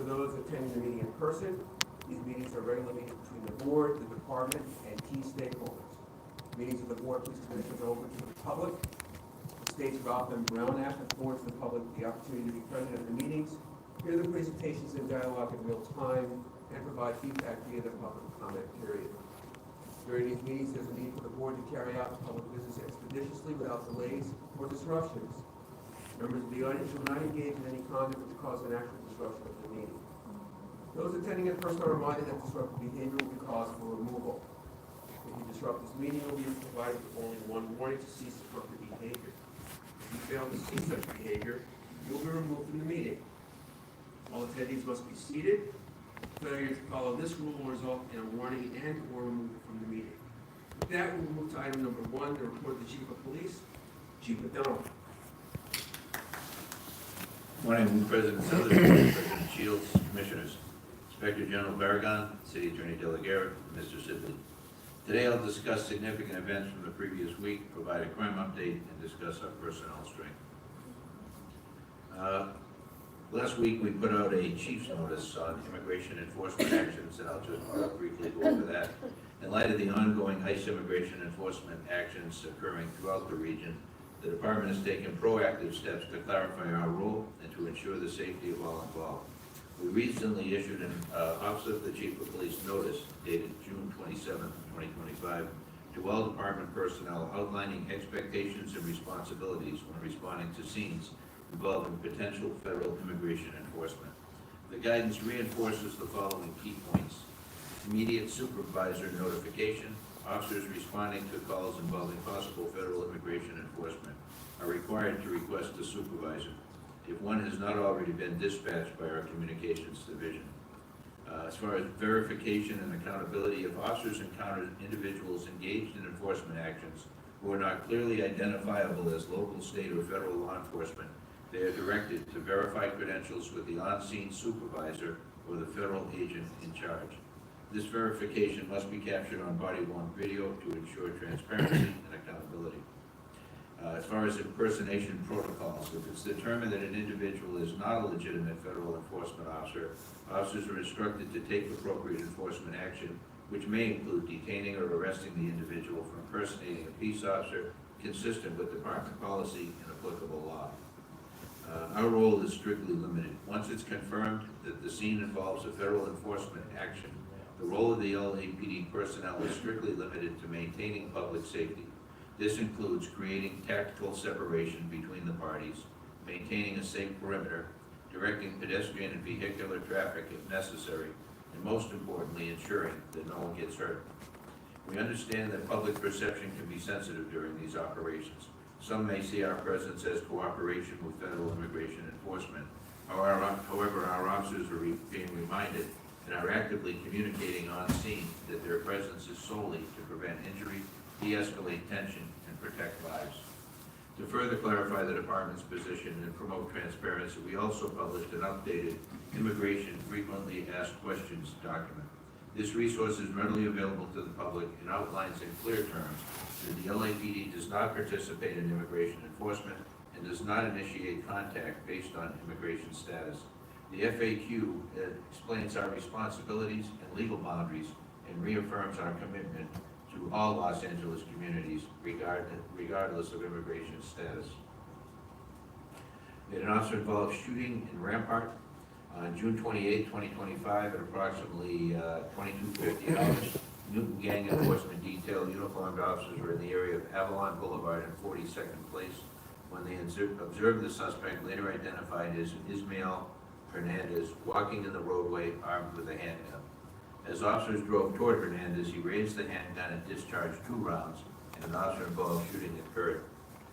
those attending the meeting in person, these meetings are regular meetings between the board, the department, and key stakeholders. Meetings of the board, police commissioners are open to the public. The state's Ralph M. Brown Act affords the public the opportunity to be present at the meetings, hear the presentations and dialogue in real time, and provide feedback via the public comment period. During these meetings, there's a need for the board to carry out the public business expeditiously without delays or disruptions. Members of the audience will not engage in any conduct which cause an actual disruption of the meeting. Those attending in person are reminded that disruptive behavior will be cause for removal. If you disrupt this meeting, you will be provided with only one warning to cease disruptive behavior. If you fail to cease such behavior, you will be removed from the meeting. All attendees must be seated. Failure to follow this rule will result in a warning and or removal from the meeting. With that, we'll move to item number 1, the report of the Chief of Police, Chief McDonald. Morning, Move President Sellers, President Shields, Commissioners, Inspector General Barragan, City Attorney De La Guerra, and Mr. Sibley. Today I'll discuss significant events from the previous week, provide a crime update, and discuss our personnel strength. Last week we put out a chief's notice on immigration enforcement actions, and I'll just briefly go over that. In light of the ongoing ICE immigration enforcement actions occurring throughout the region, the Department has taken proactive steps to clarify our role and to ensure the safety of all involved. We recently issued an Office of the Chief of Police notice dated June 27, 2025, to all department personnel outlining expectations and responsibilities when responding to scenes involving potential federal immigration enforcement. The guidance reinforces the following key points: immediate supervisor notification. Officers responding to calls involving possible federal immigration enforcement are required to request a supervisor if one has not already been dispatched by our communications division. As far as verification and accountability, if officers encounter individuals engaged in enforcement actions who are not clearly identifiable as local, state, or federal law enforcement, they are directed to verify credentials with the on-scene supervisor or the federal agent in charge. This verification must be captured on body-worn video to ensure transparency and accountability. As far as impersonation protocols, if it's determined that an individual is not a legitimate federal enforcement officer, officers are instructed to take appropriate enforcement action, which may include detaining or arresting the individual for impersonating a peace officer consistent with department policy and applicable law. Our role is strictly limited. Once it's confirmed that the scene involves a federal enforcement action, the role of the LAPD personnel is strictly limited to maintaining public safety. This includes creating tactical separation between the parties, maintaining a safe perimeter, directing pedestrian and vehicular traffic if necessary, and most importantly, ensuring that no one gets hurt. We understand that public perception can be sensitive during these operations. Some may see our presence as cooperation with federal immigration enforcement. However, our officers are being reminded and are actively communicating on scene that their presence is solely to prevent injury, de-escalate tension, and protect lives. To further clarify the department's position and promote transparency, we also published an updated Immigration Frequently Asked Questions document. This resource is readily available to the public and outlines in clear terms that the LAPD does not participate in immigration enforcement and does not initiate contact based on immigration status. The FAQ explains our responsibilities and legal boundaries and reaffirms our commitment to all Los Angeles communities, regardless of immigration status. We had an officer-involved shooting in Rampart on June 28, 2025 at approximately 22:50 hours. Newton Gang Enforcement Detail uniformed officers were in the area of Avalon Boulevard and 42nd Place when they observed the suspect, later identified as Ismael Hernandez, walking in the roadway armed with a handgun. As officers drove toward Hernandez, he raised the handgun and discharged 2 rounds, and an officer-involved shooting occurred.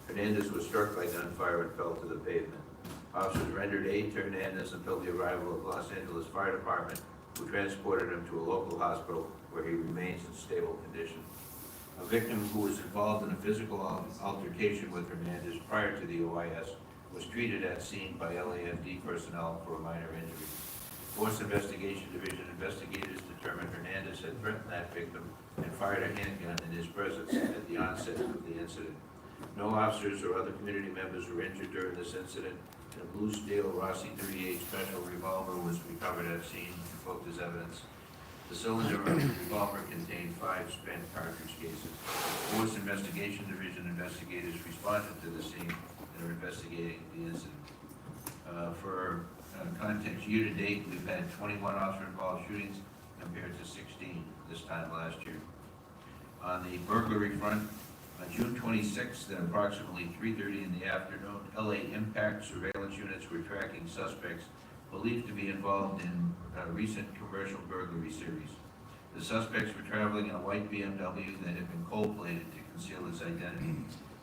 Hernandez was struck by gunfire and fell to the pavement. Officers rendered aid to Hernandez until the arrival of Los Angeles Fire Department, who transported him to a local hospital where he remains in stable condition. A victim who was involved in a physical altercation with Hernandez prior to the OIS was treated at scene by LAPD personnel for a minor injury. Force Investigation Division investigators determined Hernandez had threatened that victim and fired a handgun in his presence at the onset of the incident. No officers or other community members were injured during this incident, and a blue steel Rossi .38 special revolver was recovered recovered at scene invoked as evidence. The cylinder of the revolver contained 5 spent cartridge cases. Force Investigation Division investigators responded to the scene and are investigating the incident. For context, year to date, we've had 21 officer-involved shootings compared to 16 this time last year. On the burglary front, on June 26th at approximately 3:30 in the afternoon, LA Impact surveillance units were tracking suspects believed to be involved in a recent commercial burglary series. The suspects were traveling in a white BMW that had been cold-plated to conceal its identity.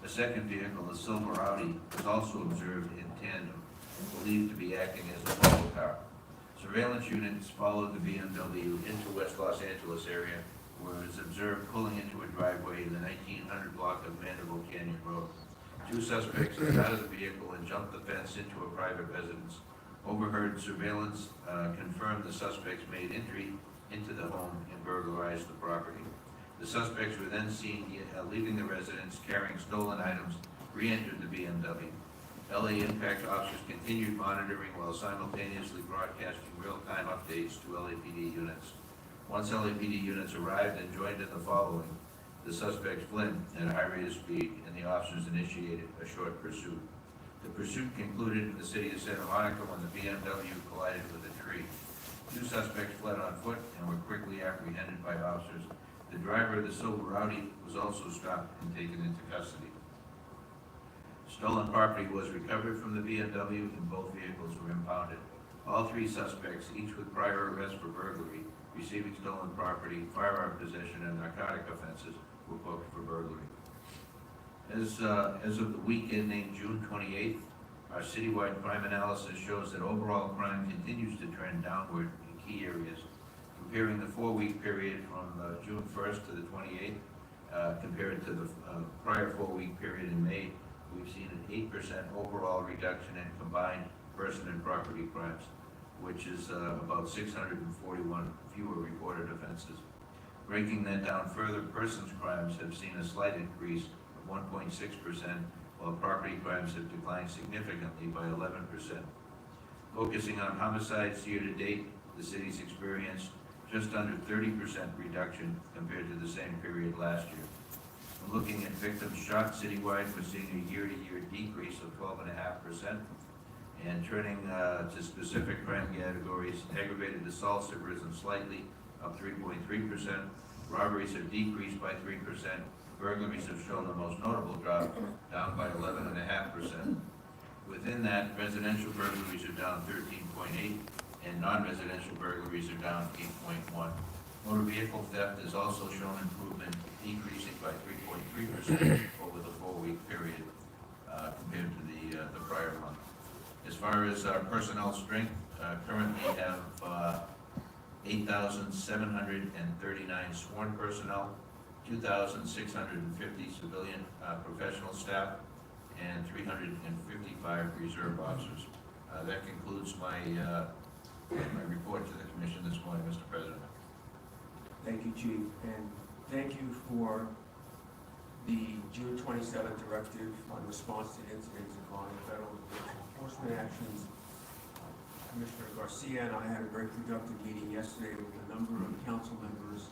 A second vehicle, a silver Audi, was also observed in tandem, believed to be acting as a follow car. Surveillance units followed the BMW into West Los Angeles area, where it was observed pulling into a driveway in the 1900 block of Vanderbilt Canyon Road. 2 suspects got out of the vehicle and jumped the fence into a private residence. Overheard surveillance confirmed the suspects made entry into the home and burglarized the property. The suspects were then seen leaving the residence carrying stolen items, re-entered the BMW. LA Impact officers continued monitoring while simultaneously broadcasting real-time updates to LAPD units. Once LAPD units arrived and joined in the following, the suspects fled at a high rate of speed and the officers initiated a short pursuit. The pursuit concluded in the city of Santa Monica when the BMW collided with a tree. 2 suspects fled on foot and were quickly apprehended by officers. The driver of the silver Audi was also stopped and taken into custody. Stolen property was recovered from the BMW and both vehicles were impounded. All 3 suspects, each with prior arrests for burglary, receiving stolen property, firearm possession, and narcotic offenses, were booked for burglary. As of the week ending June 28th, our citywide crime analysis shows that overall crime continues to trend downward in key areas. Comparing the 4-week period from June 1st to the 28th, compared to the prior 4-week period in May, we've seen an 8% overall reduction in combined person and property crimes, which is about 641 fewer reported offenses. Breaking that down further, persons crimes have seen a slight increase of 1.6%, while property crimes have declined significantly by 11%. Focusing on homicides year to date, the city's experienced just under 30% reduction compared to the same period last year. Looking at victims shot citywide, we're seeing a year-to-year decrease of 12.5%. And turning to specific crime categories, aggravated assaults have risen slightly, up 3.3%. Robberies have decreased by 3%. Burglaries have shown the most notable drop, down by 11.5%. Within that, residential burglaries are down 13.8%, and non-residential burglaries are down 8.1%. Motor vehicle theft has also shown improvement, decreasing by 3.3% over the 4-week period compared to the prior month. As far as our personnel strength, currently have 8,739 sworn personnel, 2,650 civilian professional staff, and 355 reserve officers. That concludes my report to the Commission this morning, Mr. President. Thank you, Chief, and thank you for the June 27th directive on response to incidents involving federal enforcement actions. Commissioner Garcia and I had a very productive meeting yesterday with a number of council members,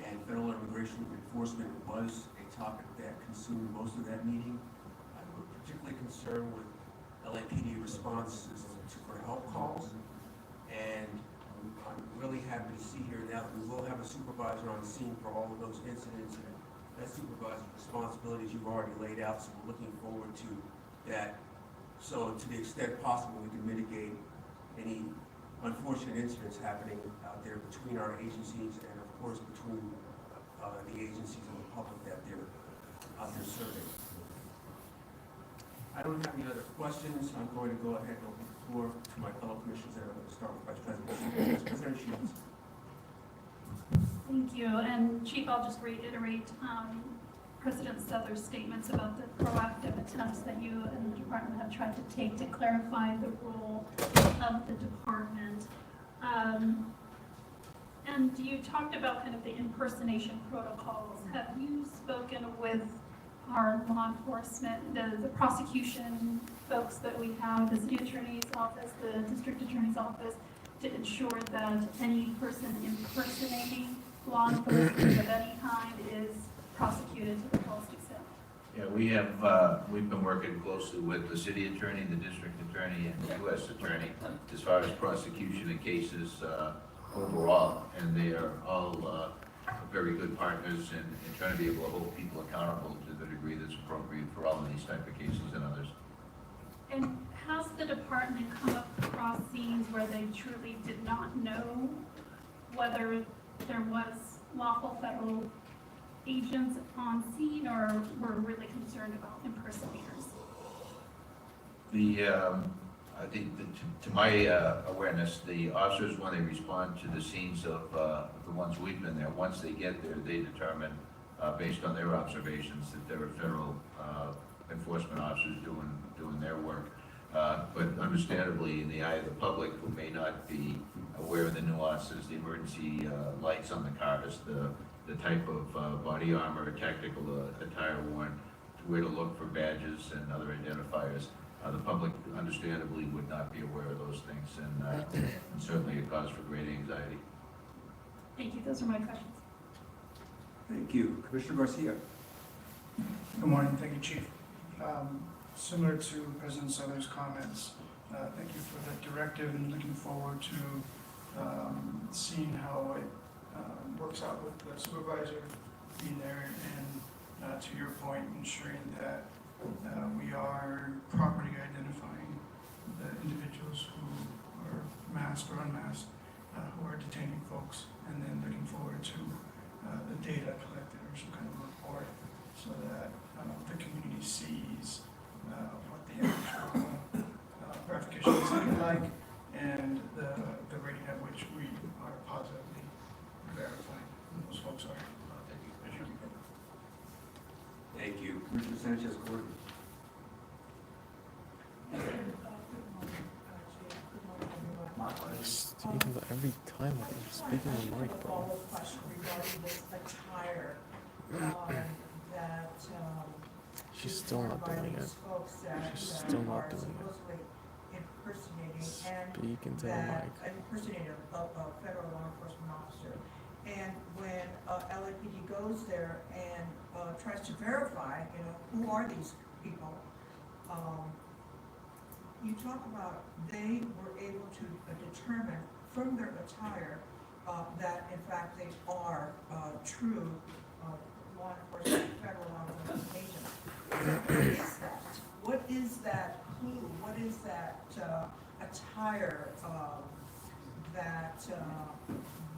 and federal immigration enforcement was a topic that consumed most of that meeting. We're particularly concerned with LAPD responses for help calls, and I'm really happy to see here now that we will have a supervisor on the scene for all of those incidents, and that supervisor's responsibilities you've already laid out, so we're looking forward to that. So to the extent possible, we can mitigate any unfortunate incidents happening out there between our agencies and of course between the agencies and the public that they're out there serving. I don't have any other questions. I'm going to go ahead and open the floor to my fellow commissioners, and I'm going to start with Vice President Shields. Vice President Shields. Thank you. And Chief, I'll just reiterate President Souther's statements about the proactive attempts that you and the department have tried to take to clarify the role of the department. And you talked about kind of the impersonation protocols. Have you spoken with our law enforcement, the prosecution folks that we have, the city attorney's office, the district attorney's office? to ensure that any person impersonating law enforcement of any kind is prosecuted to the fullest extent. Yeah, we've been working closely with the city attorney, the district attorney, and the U.S. attorney as far as prosecution of cases overall, and they are all very good partners in trying to be able to hold people accountable to the degree that's appropriate for all of these type of cases and others. And has the department come across scenes where they truly did not know whether there was lawful federal agents on scene, or were really concerned about impersonators? I think that to my awareness, the officers, when they respond to the scenes of the ones we've been there, once they get there, they determine, based on their observations, that there are federal enforcement officers doing their work. But understandably, in the eye of the public who may not be aware of the nuances, the emergency lights on the cars, the type of body armor, tactical attire worn, where to look for badges and other identifiers. The public understandably would not be aware of those things, and certainly a cause for great anxiety. Thank you, those are my questions. Thank you. Commissioner Garcia. Good morning, thank you, Chief. Similar to President Souther's comments, thank you for that directive and looking forward to seeing how it works out with the supervisor being there and to your point, ensuring that we are properly identifying the individuals who are masked or unmasked, who are detaining folks, and then looking forward to the data collected or some kind of report so that the community sees what the actual verification is looking like and the rate at which we are positively verifying who those folks are. Thank you. Commissioner Sanchez-Gordon. Every time I'm speaking on the mic, bro. Follow-up question regarding this attire that She's still not doing it. folks that She's still not are doing it. supposedly impersonating Speak into the that mic. impersonating a federal law enforcement officer. And when LAPD goes there and tries to verify, who are these people, you talk about they were able to determine from their attire that in fact they are true law enforcement, federal law enforcement agents. What is that clue? What is that attire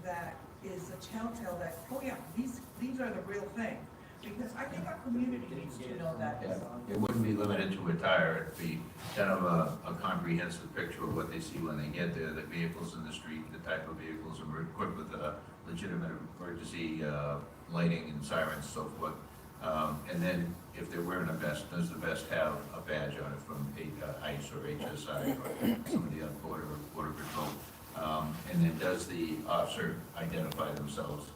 that is a telltale that, oh yeah, these are the real thing? Because I think our community needs to know that. Yeah, it wouldn't be limited to attire. It'd be kind of a comprehensive picture of what they see when they get there, the vehicles in the street, the type of vehicles are equipped with legitimate emergency lighting and sirens and so forth. And then if they're wearing a vest, does the vest have a badge on it from ICE or HSI or somebody on Border Patrol? And then does the officer identify themselves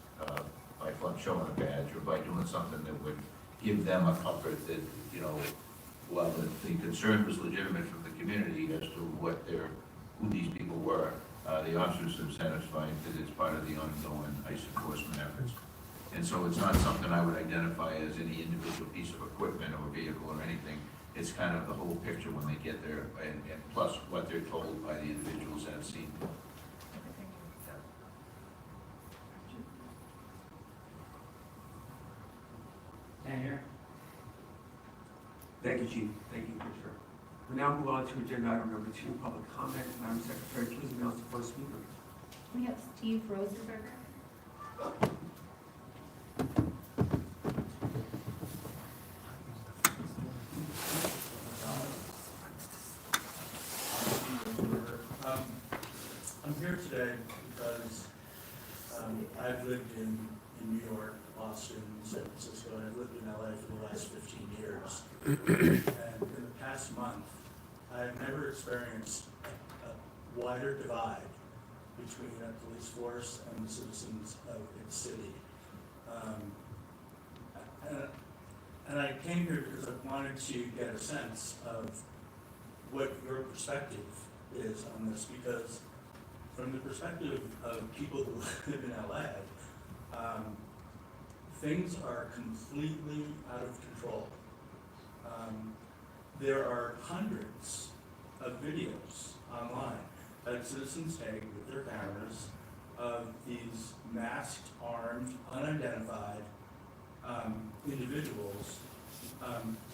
by showing a badge or by doing something that would give them a comfort that, while the concern was legitimate from the community as to who these people were, the officers have satisfied that it's part of the ongoing ICE enforcement efforts. And so it's not something I would identify as any individual piece of equipment or vehicle or anything. It's kind of the whole picture when they get there, and plus what they're told by the individuals that have seen. Thank you, Chief. Thank you, Commissioner. We now move on to agenda item number 2, public comment. Madam Secretary, please announce the first speaker. We have Steve Rosenberger. I'm here today because I've lived in New York, Boston, San Francisco, and I've lived in LA for the last 15 years. And in the past month, I've never experienced a wider divide between a police force and the citizens of its city. And I came here because I wanted to get a sense of what your perspective is on this, because from the perspective of people who live in LA, things are completely out of control. There are hundreds of videos online that citizens take with their cameras of these masked, armed, unidentified individuals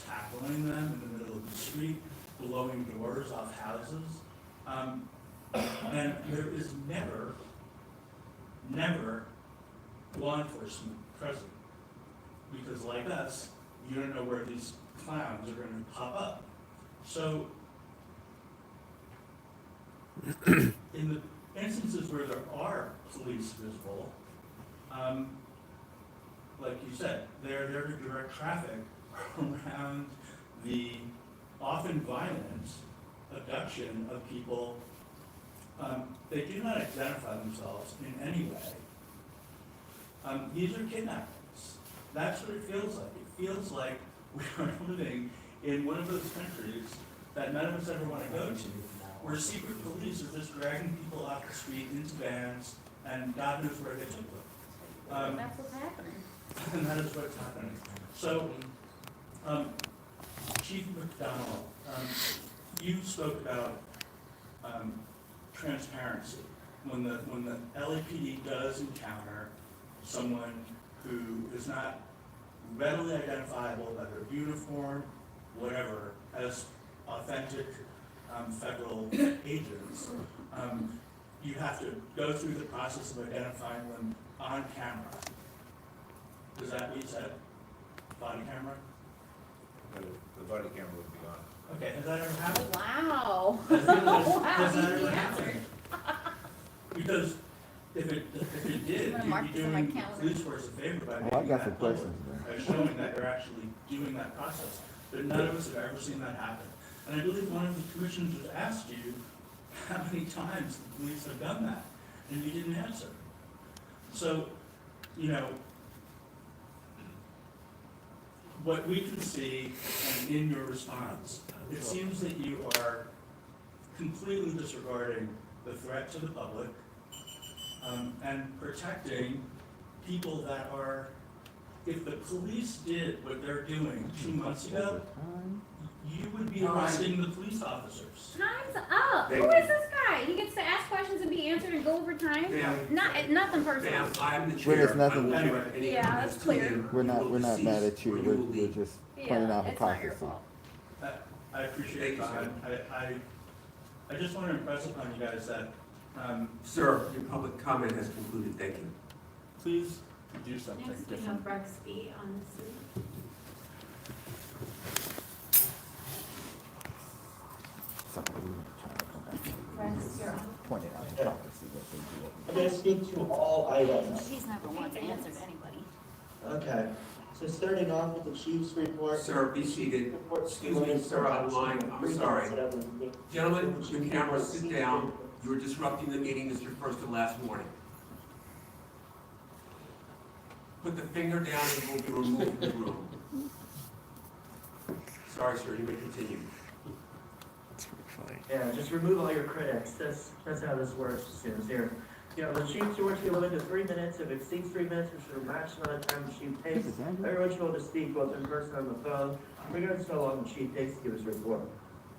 tackling them in the middle of the street, blowing doors off houses. And there is never law enforcement present. Because like us, you don't know where these clowns are going to pop up. So, in the instances where there are police visible, like you said, they're there to direct traffic around the often violent abduction of people. They do not identify themselves in any way. These are kidnappings. That's what it feels like. It feels like we are living in one of those countries that none of us ever want to go to, where secret police are just dragging people off the street into vans, and God knows where they took them. That's what's happening. And that is what's happening. So, Chief McDonald, you spoke about transparency. When the LAPD does encounter someone who is not readily identifiable by their uniform, whatever, as authentic federal agents, you have to go through the process of identifying them on camera. Is that what you said? Body camera? The body camera would be on. Okay, has that ever happened? Wow. Has that Wow, ever easy happened? Because if it did, I'm gonna you'd mark be this on my doing the calendar. police force a favor by Oh, I making got that some public, questions, man. by showing that they're actually doing that process. But none of us have ever seen that happen. And I believe one of the commissioners asked you how many times the police have done that, and you didn't answer. So, you know, what we can see and in your response, it seems that you are completely disregarding the threat to the public and protecting people that are, if the police did what they're doing 2 months ago, you would be arresting the police officers. Time's up. Thank Who you. is this guy? He gets to ask questions and be answered and go over time? Ma'am. Nothing personal. Ma'am, I'm the Well, chair. there's nothing- I will direct any Yeah, comments that's to clear. him. We're You not, will we're not mad cease at you, or you we're, will we're leave. just pointing out It's not your hypocrisy. fault. I appreciate Thank you, that. I just want to impress upon you guys that, Sir, your public comment has concluded. Thank you. please do something Next, we different. have Rex B on the Zoom. Rex, you're on. Pointing out hypocrisy, what they do. I'm going to speak to all items. He's never once answered anybody. Okay, so starting off with the chief's report. Sir, be seated. Excuse me, sir, out of line. I'm sorry. Gentlemen, your camera, sit down. You're disrupting the meeting. This is your first and last warning. Put the finger down and you will be removed from the room. Sorry, sir, you may continue. It's funny. Yeah, just remove all your critics. That's how this works, students here. You know, the chief's report should be limited to 3 minutes. If it exceeds 3 minutes, which is the maximum amount of time the chief takes, everyone should be able to speak both in person and on the phone, regardless of how long the chief takes to give his report.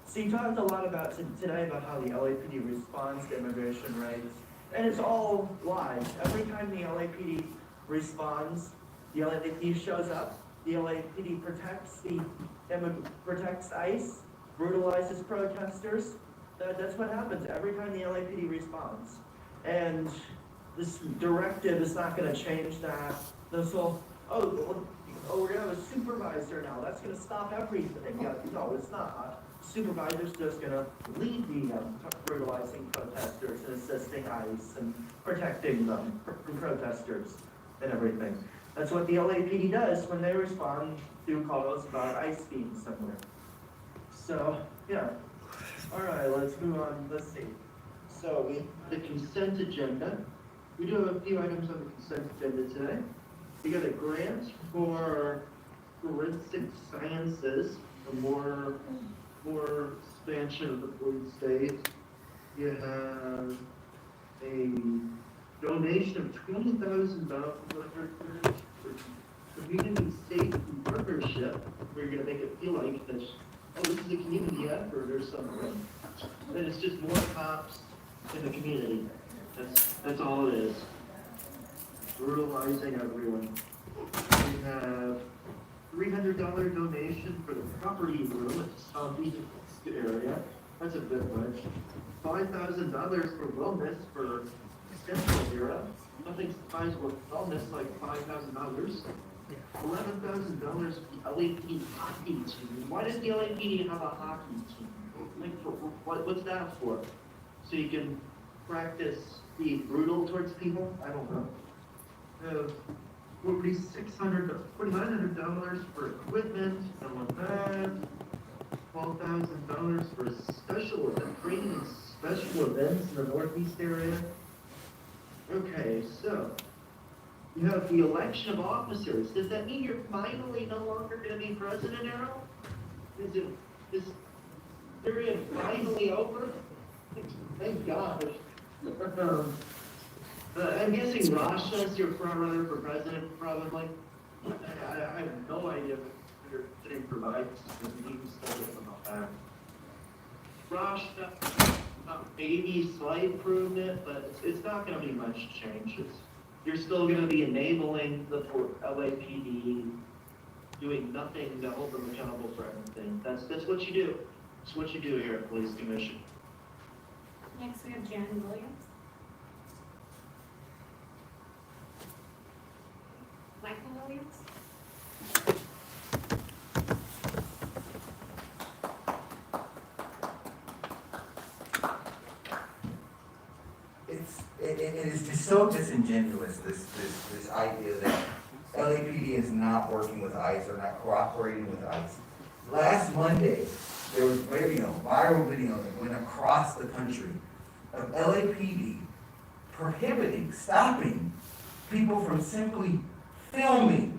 So you talked a lot about today about how the LAPD responds to immigration raids, and it's all lies. Every time the LAPD responds, the LAPD shows up, the LAPD protects protects ICE, brutalizes protesters. That's what happens every time the LAPD responds. And this directive is not going to change that. This whole, we're going to have a supervisor now. That's going to stop everything. Yeah, no, it's not. Supervisor's just going to lead the brutalizing protesters and assisting ICE and protecting them from protesters and everything. That's what the LAPD does when they respond to calls about ICE being somewhere. So, yeah. All right, let's move on. Let's see. So we have the consent agenda. We do have a few items on the consent agenda today. We got a grant for forensic sciences, for more expansion of the police state. You have a donation of $20,000 for community safety partnership, where you're gonna make it feel like this, oh, this is a community effort or something. And it's just more cops in the community. That's all it is. Brutalizing everyone. We have $300 donation for the property room at the Southeast area. That's a bit much. $5,000 for wellness for Central era. Nothing sizable wellness like $5,000. $11,000 for the LAPD hockey team. Why does the LAPD have a hockey team? Like, what's that for? So you can practice being brutal towards people? I don't know. $4,900 for equipment, and with that, $12,000 for special event training and special events in the Northeast area. Okay, so you have the election of officers. Does that mean you're finally no longer going to be president, Errol? Is this period finally over? Thank God. I'm guessing Rasha's your front runner for president, probably. I have no idea what you're sitting for life. Rasha, maybe slight improvement, but it's not going to be much change. You're still going to be enabling the LAPD, doing nothing to hold them accountable for anything. That's what you do. It's what you do here at Police Commission. Next we have Jan Williams. Michael Williams. It is just so disingenuous, this idea that LAPD is not working with ICE or not cooperating with ICE. Last Monday, there was viral video that went across the country of LAPD stopping people from simply filming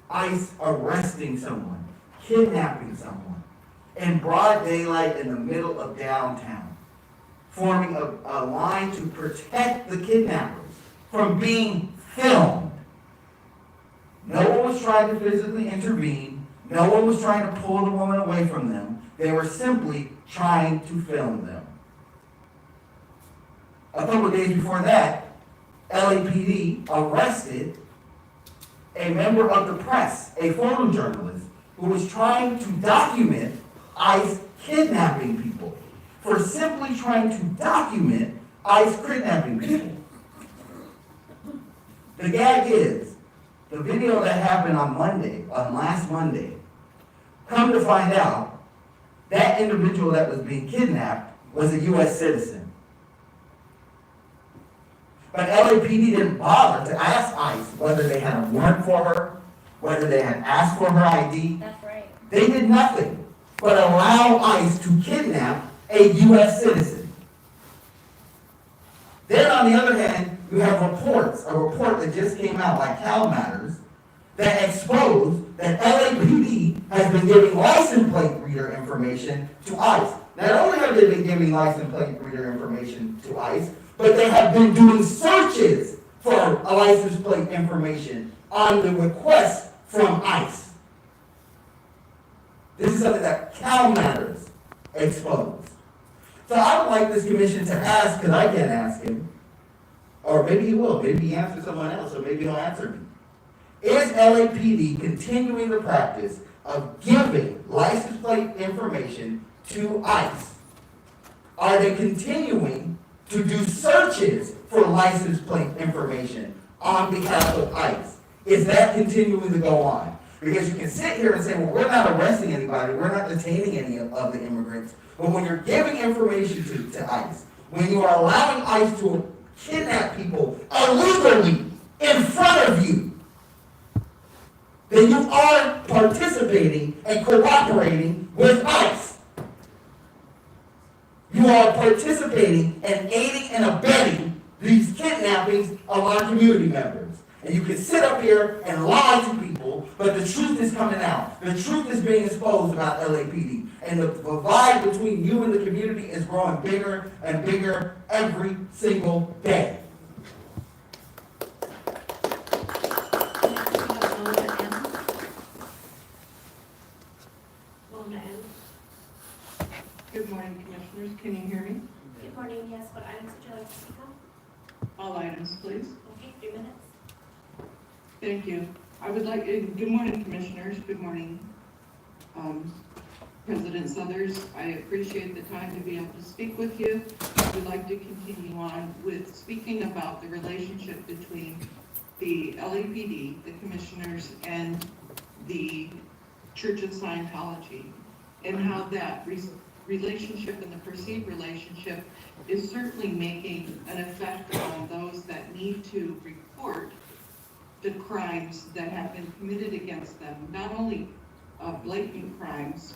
ICE arresting someone, kidnapping someone, in broad daylight in the middle of downtown, forming a line to protect the kidnappers from being filmed. No one was trying to physically intervene. No one was trying to pull the woman away from them. They were simply trying to film them. A couple of days before that, LAPD arrested a member of the press, a photojournalist, who was trying to document ICE kidnapping people, for simply trying to document ICE kidnapping people. The gag is, the video that happened on last Monday, come to find out, that individual that was being kidnapped was a U.S. citizen. But LAPD didn't bother to ask ICE whether they had a warrant for her, whether they had asked for her ID. That's right. They did nothing but allow ICE to kidnap a U.S. citizen. Then on the other hand, you have a report that just came out by Cal Matters, that exposed that LAPD has been giving license plate reader information to ICE. Not only have they been giving license plate reader information to ICE, but they have been doing searches for a license plate information on the request from ICE. This is something that Cal Matters exposed. So I would like this commission to ask, because I can't ask him, or maybe he will, maybe he answers someone else, or maybe he'll answer me. Is LAPD continuing the practice of giving license plate information to ICE? Are they continuing to do searches for license plate information on behalf of ICE? Is that continuing to go on? Because you can sit here and say, well, we're not arresting anybody, we're not detaining any of the immigrants. But when you're giving information to ICE, when you are allowing ICE to kidnap people illegally in front of you, then you are participating and cooperating with ICE. You are participating and aiding and abetting these kidnappings of our community members. And you can sit up here and lie to people but the truth is coming out. The truth is being exposed about LAPD. And the divide between you and the community is growing bigger and bigger every single day. Good morning, Commissioners. Can you hear me? Good morning, yes, what items would you like to speak on? All items, please. Okay, 3 minutes. Thank you. I would like, good morning, Commissioners. Good morning, President Southers. I appreciate the time to be able to speak with you. I would like to continue on with speaking about the relationship between the LAPD, the Commissioners, and the Church of Scientology, and how that relationship and the perceived relationship is certainly making an effect on those that need to report the crimes that have been committed against them, not only blatant crimes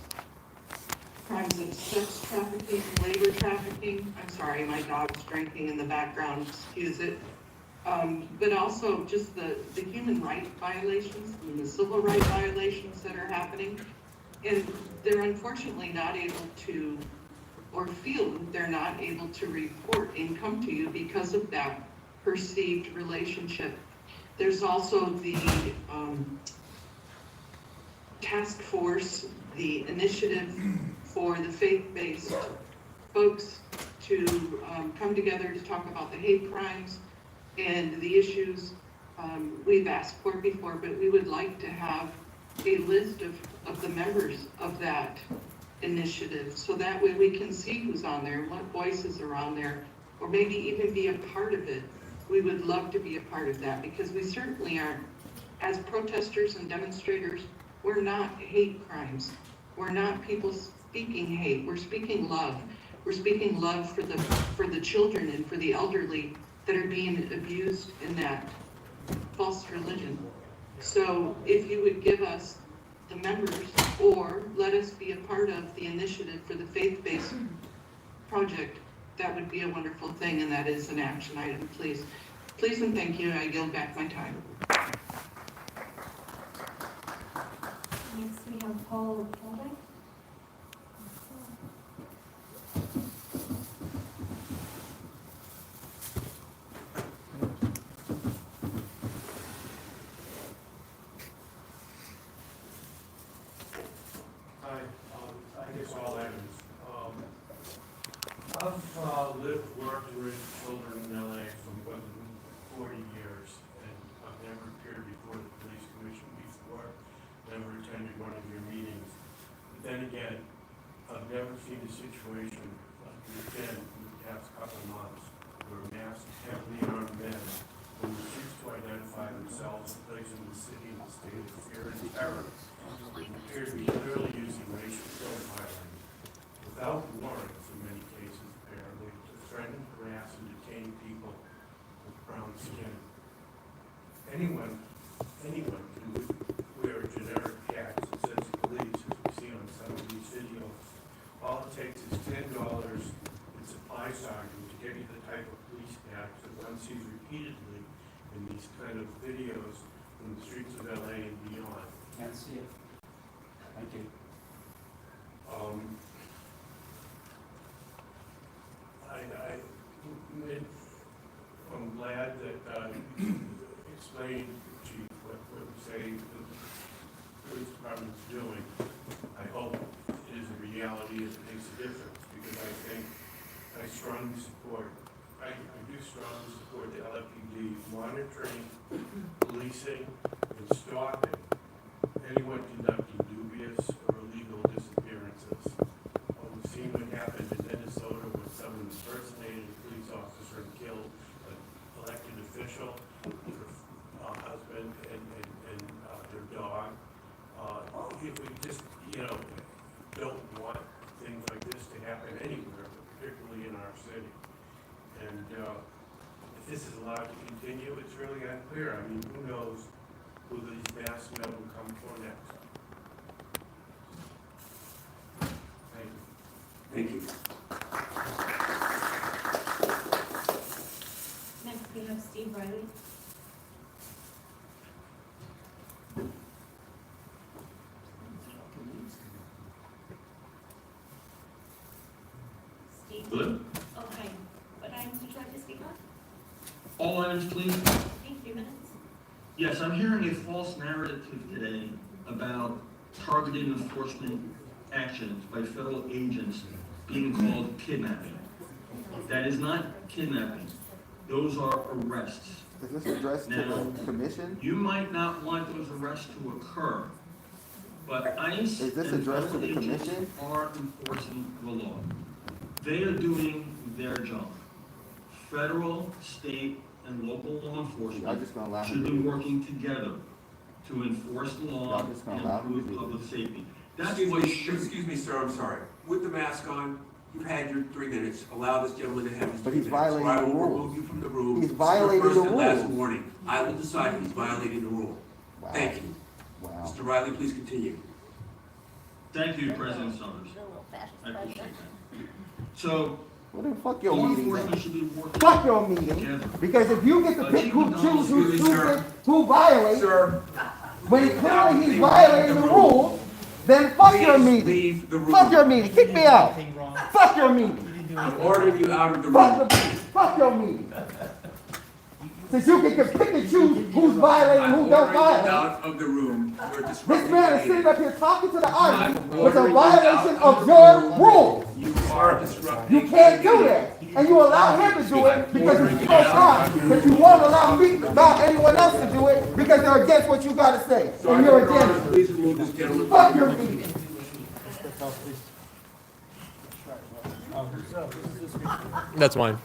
of sex trafficking, labor trafficking, I'm sorry, my dog's drinking in the background, excuse it, but also just the human rights violations and the civil rights violations that are happening. And they're unfortunately not able to, or feel they're not able to report and come to you because of that perceived relationship. There's also the task force, the initiative for the faith-based folks to come together to talk about the hate crimes and the issues we've asked for before, but we would like to have a list of the members of that initiative, so that way we can see who's on there, what voices are on there, or maybe even be a part of it. We would love to be a part of that, because we certainly aren't, as protesters and demonstrators, we're not hate crimes. We're not people speaking hate, we're speaking love. We're speaking love for the children and for the elderly that are being abused in that false religion. So if you would give us the members, or let us be a part of the initiative for the faith-based project, that would be a wonderful thing, and that is an action item, please. Please and thank you. I yield back my time. Next, we have Paul Kelbeck. Hi, I guess all items. I've lived, worked, and raised children in LA for more than 40 years, and I've never appeared before the police commission before, never attended one of your meetings. But then again, I've never seen a situation like we've been in the past couple of months, where masked, heavily armed men who refuse to identify themselves, placing the city in a state of fear and terror, appear to be clearly using racial profiling without warrants in many cases, apparently, to threaten, harass, and detain people with brown skin. Anyone can wear a generic patch that says police, as we see on some of these videos. All it takes is $10 and supply sergeant to get you the type of police patch that one sees repeatedly in these kind of videos in the streets of LA and beyond. Can't see it. Thank you. I'm glad that you explained, Chief, what we say the police department is doing. I hope it is a reality that makes a difference, because I think I strongly support, I do strongly support the LAPD monitoring, policing, and stopping anyone conducting dubious or illegal disappearances. We've seen what happened in Minnesota when someone impersonated a police officer and killed an elected official, her husband and their dog. If we just, don't want things like this to happen anywhere, but particularly in our city. And if this is allowed to continue, it's really unclear. I mean, who knows who these masked men will come for next? Thank you. Thank you. Next, we have Steve Riley. All items, please. 3 minutes. Yes, I'm hearing a false narrative today about targeted enforcement actions by federal agents being called kidnapping. That is not kidnapping. Those are arrests. Is this addressed to Now, the commission? you might not want those arrests to occur, but ICE Is this and addressed to federal the agents commission? are enforcing the law. They are doing their job. Federal, state, and local law Y'all enforcement just gonna allow should him be to do it? working together to enforce the law Y'all just gonna and allow him to improve do public safety. That's Excuse what me, should. excuse me, sir, I'm sorry. With the mask on, you've had your 3 minutes. Allow this gentleman to have his 3 But he's minutes. violating Or I the will rules. remove you from the room. He's This is your violating first the and last rules. warning. I will decide if he's violating the rule. Wow. Thank you. Wow. Mr. Riley, please continue. Thank you, President Summers. I appreciate that. So, Well then fuck your law meeting enforcement then. should be working Fuck your meeting. together. Because if you get to pick who choose, who Excuse me, sir. stupid, who violates, Sir, when clearly he's violating the rules, then fuck your please meeting. leave the room. Fuck your meeting. Kick me out. Fuck your meeting. I'm ordering you out of the Fuck room. fuck your meeting. Since you get to pick and choose who's violating and I'm who don't ordering you violate. out of the room. You're This disrupting man the is sitting meeting. up here talking to the audience, I'm which is a ordering you violation out of the your room. rules. You are disrupting. You can't the do meeting. that. And you allow him to do it because it's so hard that you won't allow me, allow anyone else to do it because they're against what you gotta say. And Sergeant you're Bernard, against it. please remove this gentleman. Fuck your meeting. That's mine.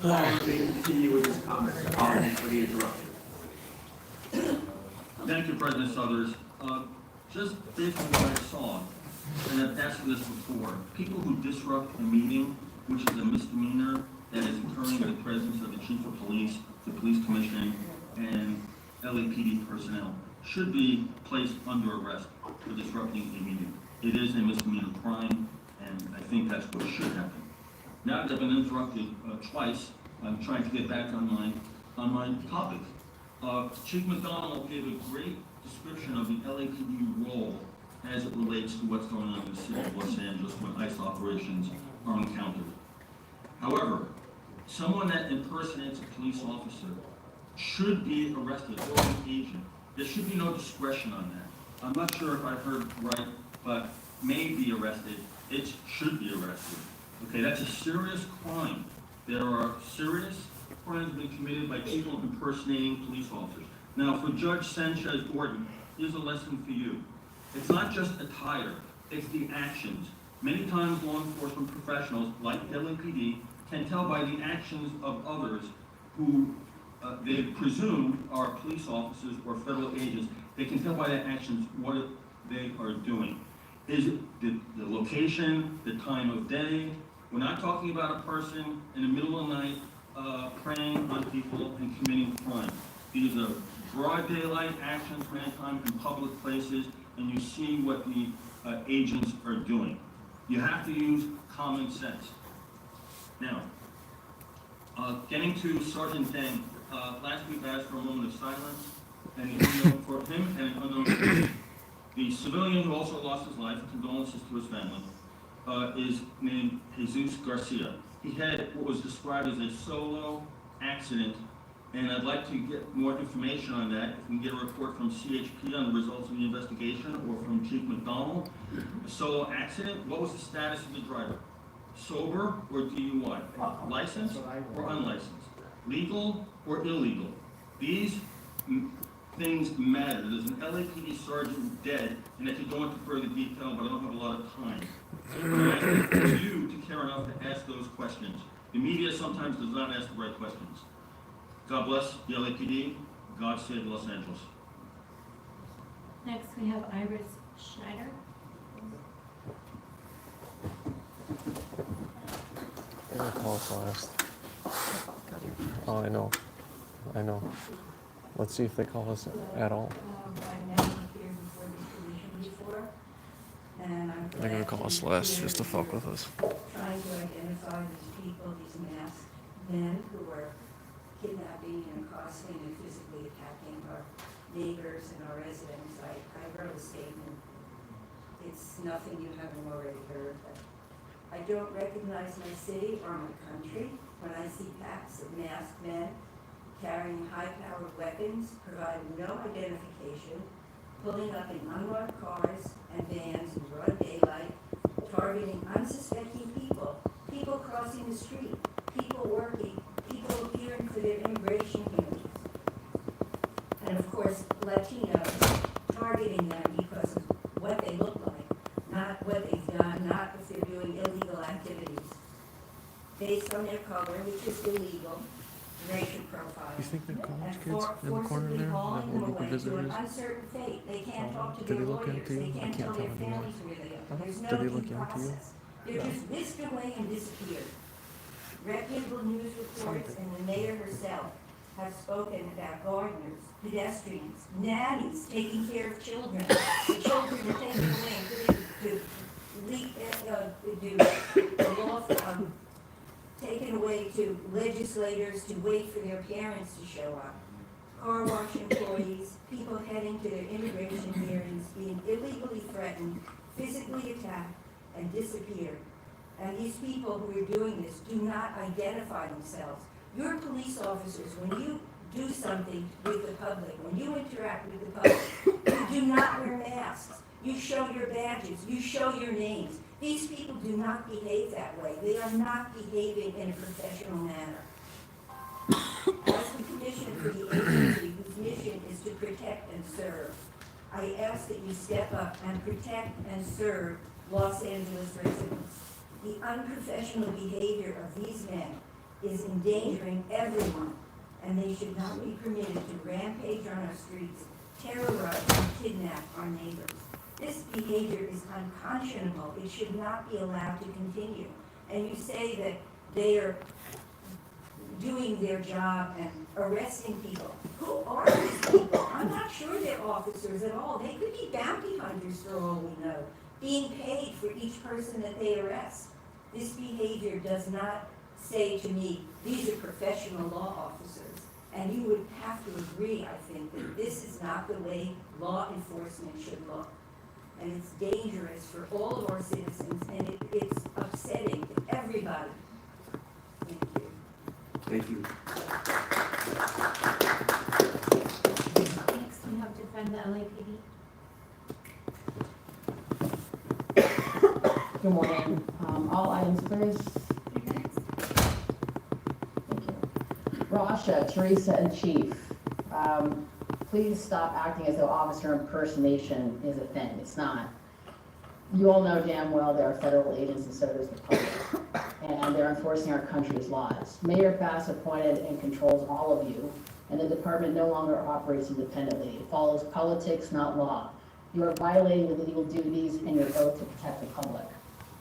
Continue with his comments. Apologies for the interruption. Thank you, President Suthers. Just based on what I saw, and I've asked this before, people who disrupt a meeting, which is a misdemeanor that is occurring in the presence of the chief of police, the police commissioner, and LAPD personnel, should be placed under arrest for disrupting a meeting. It is a misdemeanor crime, and I think that's what should happen. Now that I've been interrupted twice, I'm trying to get back on my topic. Chief McDonald gave a great description of the LAPD role as it relates to what's going on in the city of Los Angeles when ICE operations are encountered. However, someone that impersonates a police officer should be arrested, or an agent. There should be no discretion on that. I'm not sure if I heard right, but may be arrested, it should be arrested. Okay, that's a serious crime. There are serious crimes being committed by people impersonating police officers. Now, for Judge Sanchez Gordon, here's a lesson for you. It's not just attire, it's the actions. Many times law enforcement professionals, like LAPD, can tell by the actions of others who they presume are police officers or federal agents. They can tell by their actions what they are doing. Is it the location, the time of day? We're not talking about a person in the middle of the night preying on people and committing crime. These are broad daylight actions, time in public places, and you see what the agents are doing. You have to use common sense. Now, getting to Sergeant Deng, last week I asked for a moment of silence, and the unknown for him and an unknown person. The civilian who also lost his life, condolences to his family, is named Jesus Garcia. He had what was described as a solo accident, and I'd like to get more information on that. If we can get a report from CHP on the results of the investigation, or from Chief McDonald. A solo accident, what was the status of the driver? Sober or DUI? Licensed or unlicensed? Legal or illegal? These things matter. There's an LAPD sergeant dead, and I could go into further detail, but I don't have a lot of time. I'm asking for you to care enough to ask those questions. The media sometimes does not ask the right questions. God bless the LAPD. God save Los Angeles. Next, we have Iris Schneider. They're gonna call us last. Oh, I know. Let's see if they call us at all. They're gonna call us last just to fuck with us. Trying to identify these people, these masked men who are kidnapping and accosting and physically attacking our neighbors and our residents. I wrote a statement it's nothing you haven't already heard. I don't recognize my city or my country when I see packs of masked men carrying high-powered weapons, providing no identification, pulling up in unmarked cars and vans in broad daylight, targeting unsuspecting people, people crossing the street, people working, people appearing for their immigration hearings. And of course, Latinos, targeting them because of what they look like, not what they've done, not if they're doing illegal activities. Based on their color, which is illegal, racial profiling. You think they're college And kids in the corner forcibly there? hauling That them will look away at to visitors? an uncertain fate. They can't talk to Do their they look lawyers, into you? they I can't can't tell their tell anymore. families where they are. There's Do no they due look into you? process. They're No. just whisked away and disappeared. Reputable news reports and the mayor herself have spoken about gardeners, pedestrians, nannies taking care of children. The children are taken away and taken away to legislators to wait for their parents to show up. Car wash employees, people heading to their immigration hearings being illegally threatened, physically attacked, and disappeared. And these people who are doing this do not identify themselves. Your police officers, when you do something with the public, when you interact with the public, you do not wear masks. You show your badges, you show your names. These people do not behave that way. They are not behaving in a professional manner. As the commissioner for the agency whose mission is to protect and serve, I ask that you step up and protect and serve Los Angeles residents. The unprofessional behavior of these men is endangering everyone, and they should not be permitted to rampage on our streets, terrorize and kidnap our neighbors. This behavior is unconscionable. It should not be allowed to continue. And you say that they are doing their job and arresting people. Who are these people? I'm not sure they're officers at all. They could be bounty hunters for all we know, being paid for each person that they arrest. This behavior does not say to me, these are professional law officers. And you would have to agree, I think, that this is not the way law enforcement should look. And it's dangerous for all of our citizens, and it's upsetting to everybody. Thank you. Thank you. Next, we have to defend the LAPD. Good morning. All items, please. 3 minutes. Thank you. Rasha, Teresa, and Chief, please stop acting as though officer impersonation is a thing. It's not. You all know damn well there are federal agents and so does the public, and they're enforcing our country's laws. Mayor Bass appointed and controls all of you, and the department no longer operates independently. It follows politics, not law. You are violating the legal duties and your oath to protect the public.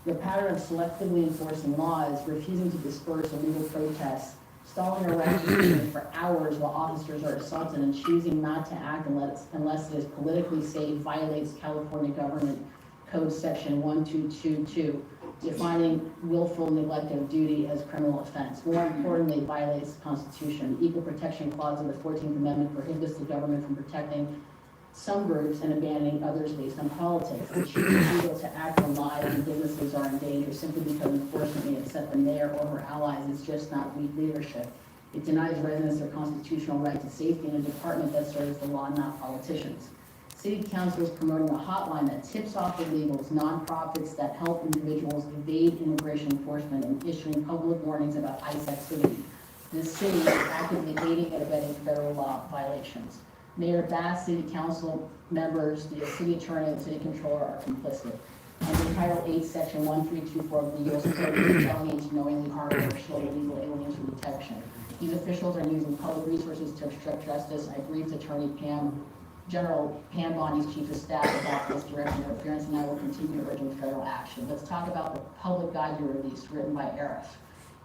Your pattern of selectively enforcing laws, refusing to disperse illegal protests, stalling arrest for hours while officers are assaulted, and choosing not to act unless it is politically safe violates California Government Code Section 1222, defining willful neglect of duty as criminal offense. More importantly, it violates the Constitution. The Equal Protection Clause of the 14th Amendment prohibits the government from protecting some groups and abandoning others based on politics. The chief is able to act when lives and businesses are in danger simply because enforcement may upset the mayor or her allies. It's just not weak leadership. It denies residents their constitutional right to safety in a department that serves the law, not politicians. City Council is promoting a hotline that tips off illegals, nonprofits that help individuals evade immigration enforcement, and issuing public warnings about ICE activity. The city is actively aiding and abetting federal law violations. Mayor Bass, City Council members, the City Attorney, and City Controller are complicit. Under Title 8, Section 1324 of the U.S. Code, it is felony to knowingly harm or shield illegal aliens from detection. These officials are using public resources to obstruct justice. I briefed Attorney General Pam Bondi's Chief of Staff about this direct interference, and I will continue urging federal action. Let's talk about the public guide you released, written by Arif.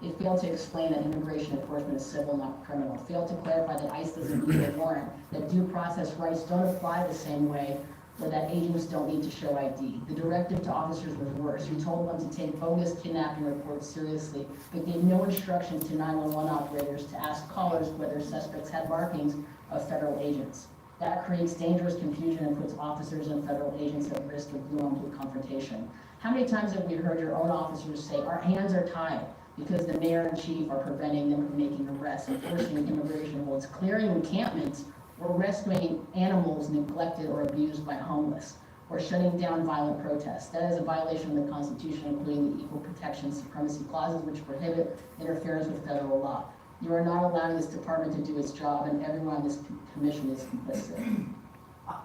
It failed to explain that immigration enforcement is civil, not criminal. It failed to clarify that ICE doesn't need a warrant, that due process rights don't apply the same way, or that agents don't need to show ID. The directive to officers was worse. You told them to take bogus kidnapping reports seriously, but gave no instructions to 911 operators to ask callers whether suspects had markings of federal agents. That creates dangerous confusion and puts officers and federal agents at risk of blowing to a confrontation. How many times have we heard your own officers say, our hands are tied because the mayor and chief are preventing them from making arrests, enforcing immigration holds, clearing encampments, or rescuing animals neglected or abused by homeless, or shutting down violent protests? That is a violation of the Constitution, including the Equal Protection Supremacy Clauses, which prohibit interference with federal law. You are not allowing this department to do its job, and everyone on this commission is complicit.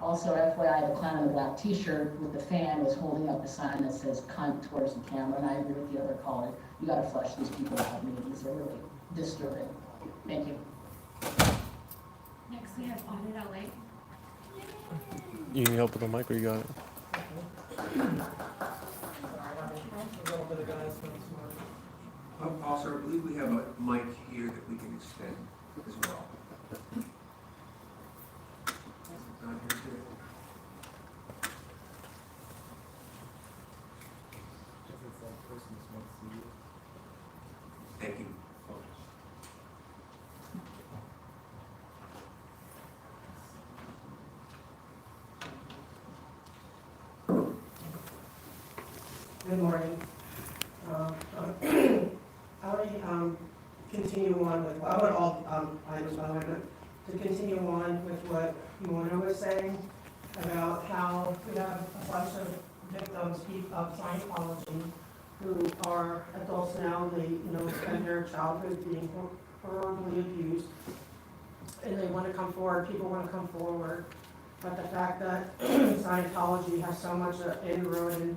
Also, FYI, the clown in the black t-shirt with the fan was holding up a sign that says cunt towards the camera, and I agree with the other caller. You gotta flush these people out of meetings, they're really disturbing. Thank you. Next, we have Audit LA. You need help with the mic or you got it? Officer, I believe we have a mic here that we can extend as well. Not here today. Thank you. Good morning. I want to continue on with, I want all items, by the way, but to continue on with what Mona was saying about how we have a bunch of victims of Scientology who are adults now, they, spend their childhood being horribly abused, and they want to come forward, people want to come forward, but the fact that Scientology has so much inroad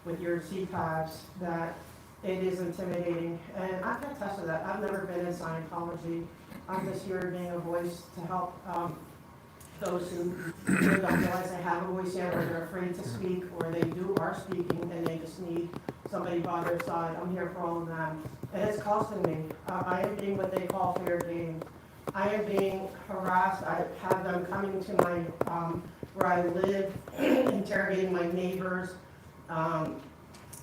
with your CPABs that it is intimidating, and I can attest to that. I've never been in Scientology. I'm just here being a voice to help those who really don't realize they have a voice yet, or they're afraid to speak, or they are speaking and they just need somebody by their side. I'm here for all of them, and it's costing me. I am being what they call fair game. I am being harassed. I have them coming to my where I live, interrogating my neighbors.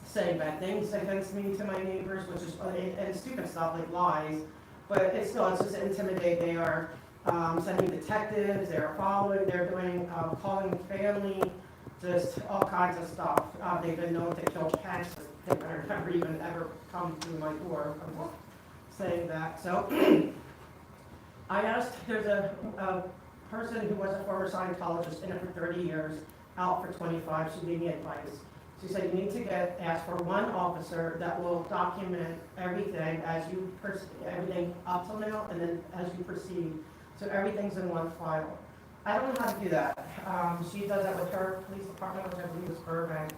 Saying bad things against me to my neighbors, which is, and stupid stuff like lies, but it's just to intimidate. They are sending detectives, they're following, they're doing, calling family, just all kinds of stuff. They've been known to kill pets, they've never even ever come through my door. I'm just saying that. So I asked, there's a person who was a former Scientologist in it for 30 years, out for 25, she gave me advice. She said, you need to ask for one officer that will document everything as you, everything up till now, and then as you proceed. So everything's in one file. I don't know how to do that. She does that with her police department, which I believe is Burbank.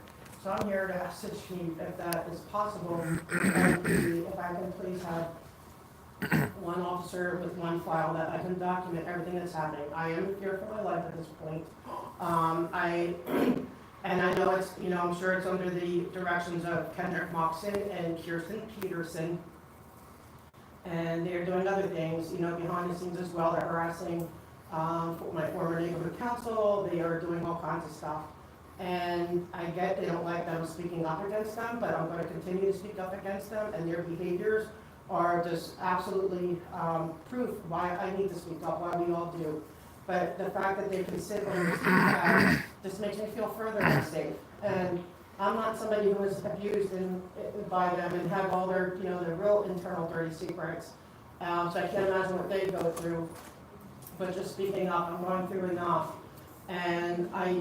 So I'm here to ask the chief if that is possible, and if I can please have one officer with one file that I can document everything that's happening. I am here for my life at this point. And I know it's, I'm sure it's under the directions of Kendrick Moxon and Kirsten Peterson. And they're doing other things, behind the scenes as well. They're harassing my former neighborhood council. They are doing all kinds of stuff. And I get they don't like that I'm speaking up against them, but I'm going to continue to speak up against them. And their behaviors are just absolutely proof why I need to speak up, why we all do. But the fact that they can sit on this just makes me feel further unsafe. And I'm not somebody who was abused by them and have all their, their real internal dirty secrets. So I can't imagine what they go through. But just speaking up, I'm going through enough. And I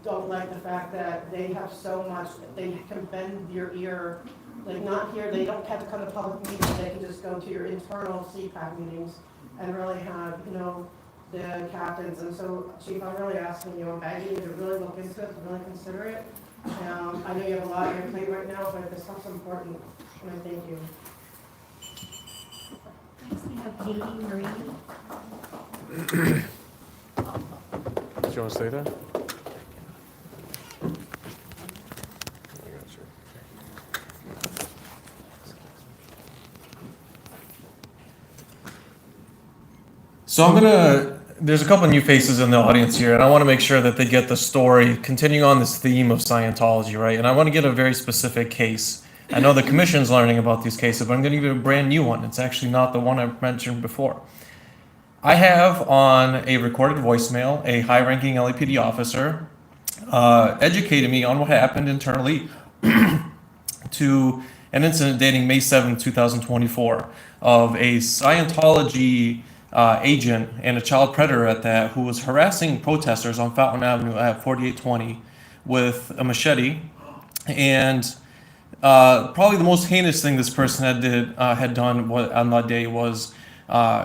don't like the fact that they have so much, they can bend your ear. Like not here, they don't have to come to public meetings, they can just go to your internal CPAC meetings and really have, the captains. And so, Chief, I'm really asking you, I'm begging you to really look into it, to really consider it. I know you have a lot on your plate right now, but this stuff's important, and I thank you. Next, we have Katie Marie. Do you want to stay there? So there's a couple of new faces in the audience here, and I want to make sure that they get the story, continuing on this theme of Scientology, right? And I want to get a very specific case. I know the commission's learning about these cases, but I'm going to give you a brand new one. It's actually not the one I mentioned before. I have on a recorded voicemail a high-ranking LAPD officer educated me on what happened internally to an incident dating May 7, 2024, of a Scientology agent and a child predator at that who was harassing protesters on Fountain Avenue at 4820 with a machete. And probably the most heinous thing this person had done on that day was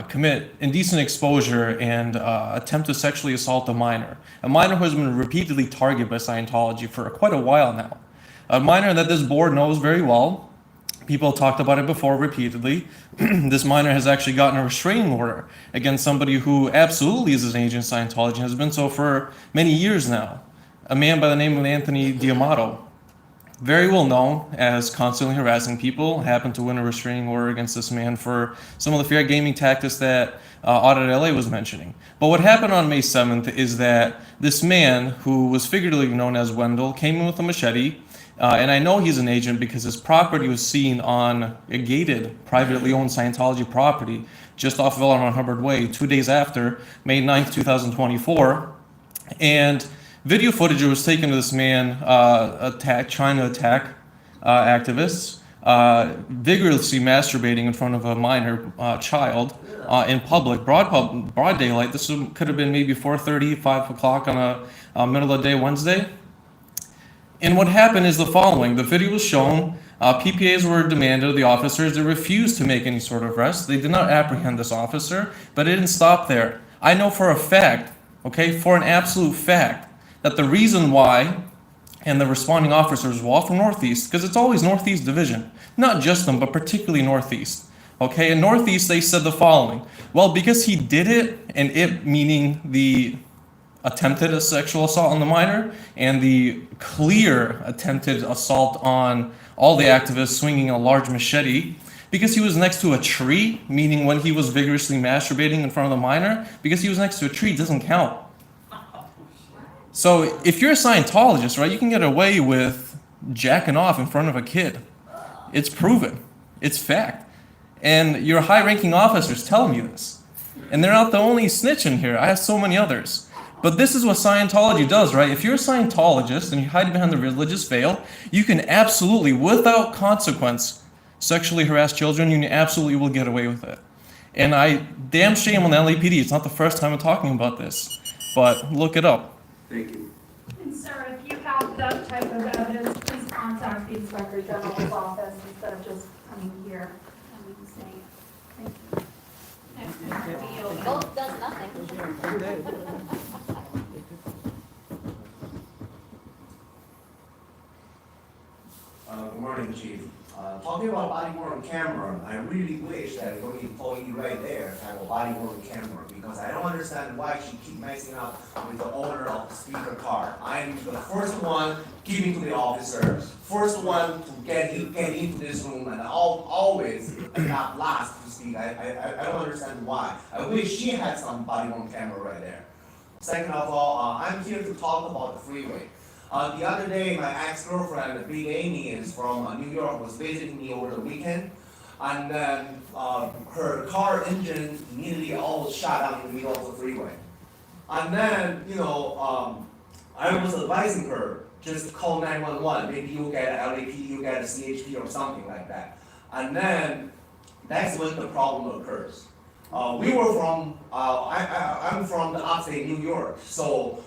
commit indecent exposure and attempt to sexually assault a minor who has been repeatedly targeted by Scientology for quite a while now. A minor that this board knows very well. People talked about it before repeatedly. This minor has actually gotten a restraining order against somebody who absolutely is an agent of Scientology and has been so for many years now. A man by the name of Anthony D'Amato, very well known as constantly harassing people, happened to win a restraining order against this man for some of the fair gaming tactics that Audit LA was mentioning. But what happened on May 7th is that this man, who was figuratively known as Wendell, came in with a machete. And I know he's an agent because his property was seen on a gated, privately owned Scientology property just off of Elron Hubbard Way 2 days after, May 9th, 2024. And video footage was taken of this man trying to attack activists, vigorously masturbating in front of a minor child in public, broad daylight. This could have been maybe 4:30, 5 o'clock on a middle of the day Wednesday. And what happened is the following. The video was shown. PPAs were demanded of the officers. They refused to make any sort of arrest. They did not apprehend this officer, but it didn't stop there. I know for a fact, for an absolute fact, that the reason why, and the responding officers were all from Northeast, because it's always Northeast Division, not just them, but particularly Northeast. In Northeast, they said the following. Well, because he did it, and it meaning the attempted a sexual assault on the minor and the clear attempted assault on all the activists swinging a large machete, because he was next to a tree, meaning when he was vigorously masturbating in front of the minor, because he was next to a tree doesn't count. So if you're a Scientologist, right, you can get away with jacking off in front of a kid. It's proven. It's fact. And your high-ranking officers tell me this. And they're not the only snitch in here. I have so many others. But this is what Scientology does, right? If you're a Scientologist and you hide behind the religious veil, you can absolutely, without consequence, sexually harass children. You absolutely will get away with it. And damn shame on the LAPD. It's not the first time I'm talking about this. But look it up. Thank you. And sir, if you have that type of evidence, please contact the Inspector General's office instead of just coming here and saying it. Thank you. Both does nothing. Good morning, Chief. Talking about body-worn camera, I really wish that your employee right there had a body-worn camera, because I don't understand why she keep messing up with the owner of the speaker car. I'm the first one giving to the officer, first one to get into this room, and always not last to speak. I don't understand why. I wish she had some body-worn camera right there. Second of all, I'm here to talk about the freeway. The other day, my ex-girlfriend, Big Amy, is from New York, was visiting me over the weekend, and then her car engine immediately all shut down in the middle of the freeway. And then, I was advising her, just call 911, maybe you'll get an LAPD, you'll get a CHP or something like that. And then, that's when the problem occurs. We were from, I'm from the upstate New York, so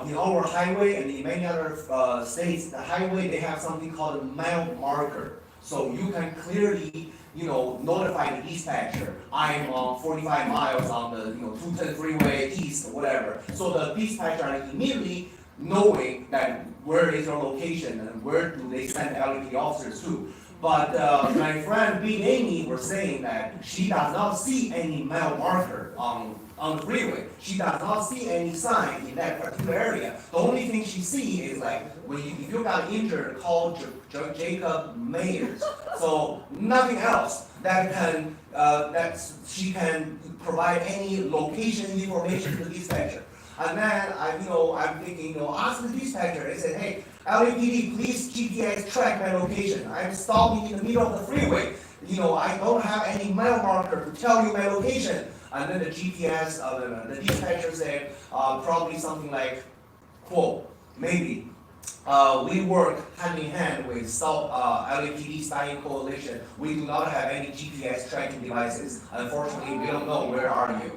in our highway and in many other states, the highway, they have something called a mile marker. So you can clearly, notify the dispatcher, I'm 45 miles on the, 210 freeway east or whatever. So the dispatcher are immediately knowing that where is your location and where do they send LAPD officers to. But my friend Big Amy was saying that she does not see any mile marker on the freeway. She does not see any sign in that particular area. The only thing she sees is like, if you got injured, call Jacob Mayers. So nothing else that she can provide any location information to the dispatcher. And then I'm thinking, ask the dispatcher. I said, hey, LAPD, please GPS track my location. I'm stopping in the middle of the freeway. I don't have any mile marker to tell you my location. And then the GPS, the dispatcher said, probably something like, quote, maybe, we work hand in hand with South LAPD Studying Coalition. We do not have any GPS tracking devices. Unfortunately, we don't know where are you.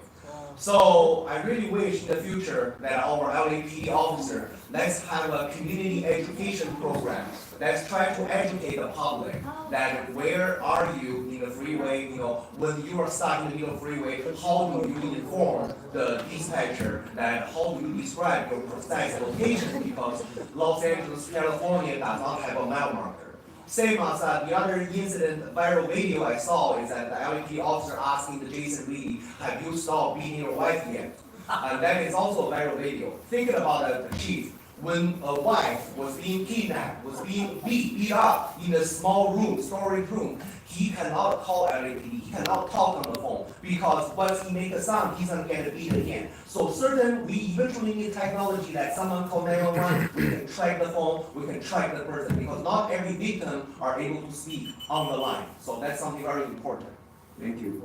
So I really wish in the future that our LAPD officer, let's have a community education program. Let's try to educate the public that where are you in the freeway, when you are stuck in the middle of the freeway, how do you inform the dispatcher that how do you describe your precise location, because Los Angeles, California does not have a mile marker. Same as the other incident, viral video I saw is that the LAPD officer asking the Jason Lee, have you stopped beating your wife yet? And that is also a viral video. Thinking about the chief, when a wife was being kidnapped, was being beat up in a small room, storage room, he cannot call LAPD, he cannot talk on the phone, because once he makes a sound, he's gonna get beat again. So certain, we eventually need technology that someone call 911, we can track the phone, we can track the person, because not every victim are able to speak on the line. So that's something very important. Thank you.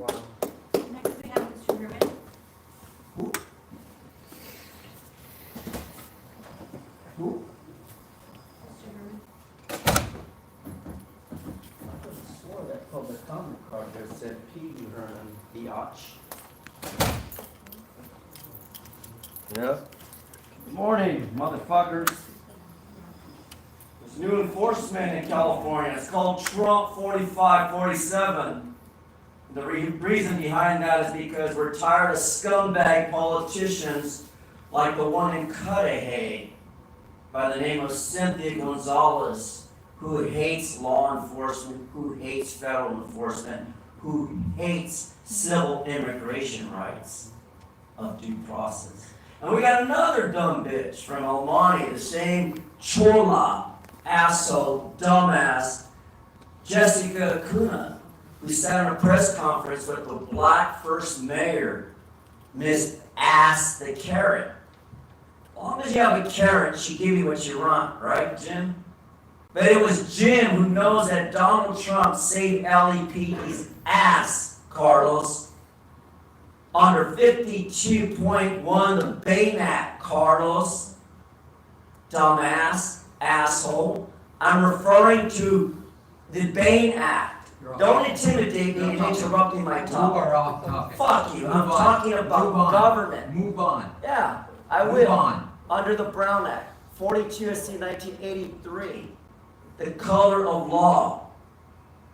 Next we have Mr. Herman. Who? Mr. Herman. I swore that public comment card there said P.D. Herman, biatch. Yep. Good morning, motherfuckers. There's new enforcement in California. It's called Trump 4547. The reason behind that is because we're tired of scumbag politicians like the one in Cudahy by the name of Cynthia Gonzalez, who hates law enforcement, who hates federal enforcement, who hates civil immigration rights of due process. And we got another dumb bitch from El Monte, the same chola, asshole, dumbass, Jessica Acuna, who sat in a press conference with the black first mayor, Miss Ass the Carrot. As long as you have a carrot, she give you what you want, right, Jim? But it was Jim who knows that Donald Trump saved LAPD's ass, Carlos. Under 52.1, the Bain Act, Carlos. Dumbass, asshole. I'm referring to the Bain Act. Don't intimidate me and interrupt me my topic. Fuck you. I'm talking about government. Move on. Yeah, I will. Move on. Under the Brown Act, 42 U.S.C. 1983, the color of law.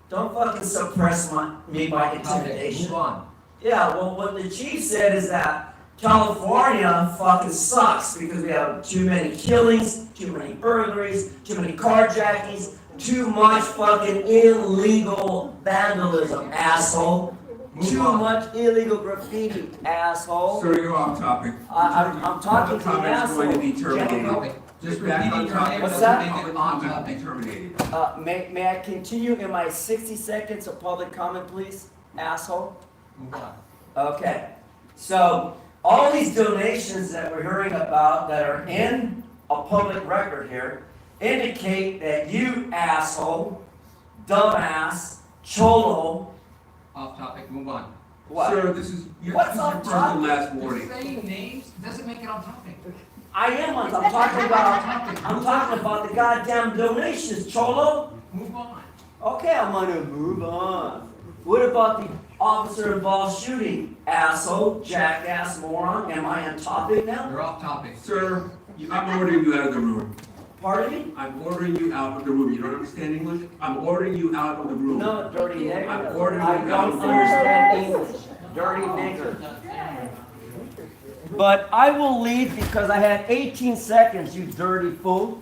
Don't fucking suppress me by intimidation. Move on. Yeah, well, what the chief said is that California fucking sucks because we have too many killings, too many burglaries, too many carjackings, too much fucking illegal vandalism, asshole. Too much illegal graffiti, asshole. Sir, you're off topic. I'm talking to the Comments asshole. going to be terminated. Just back on topic. What's that? On topic, terminated. May I continue in my 60 seconds of public comment, please, asshole? Move on. Okay, so all these donations that we're hearing about that are in a public record here indicate that you asshole, dumbass, cholo. Off topic, move on. What? Sir, this is your What's first off and topic? last warning. Saying names doesn't make it on topic. I am on. I'm talking about the goddamn donations, cholo. Move on. Okay, I'm gonna move on. What about the officer-involved shooting, asshole, jackass, moron? Am I on topic now? You're off topic. Sir, I'm ordering you out of the room. Pardon me? I'm ordering you out of the room. You don't understand English? I'm ordering you out of the room. No, dirty nigger. I'm ordering you I out don't of the room. understand English. Dirty nigger. But I will leave because I had 18 seconds, you dirty fool.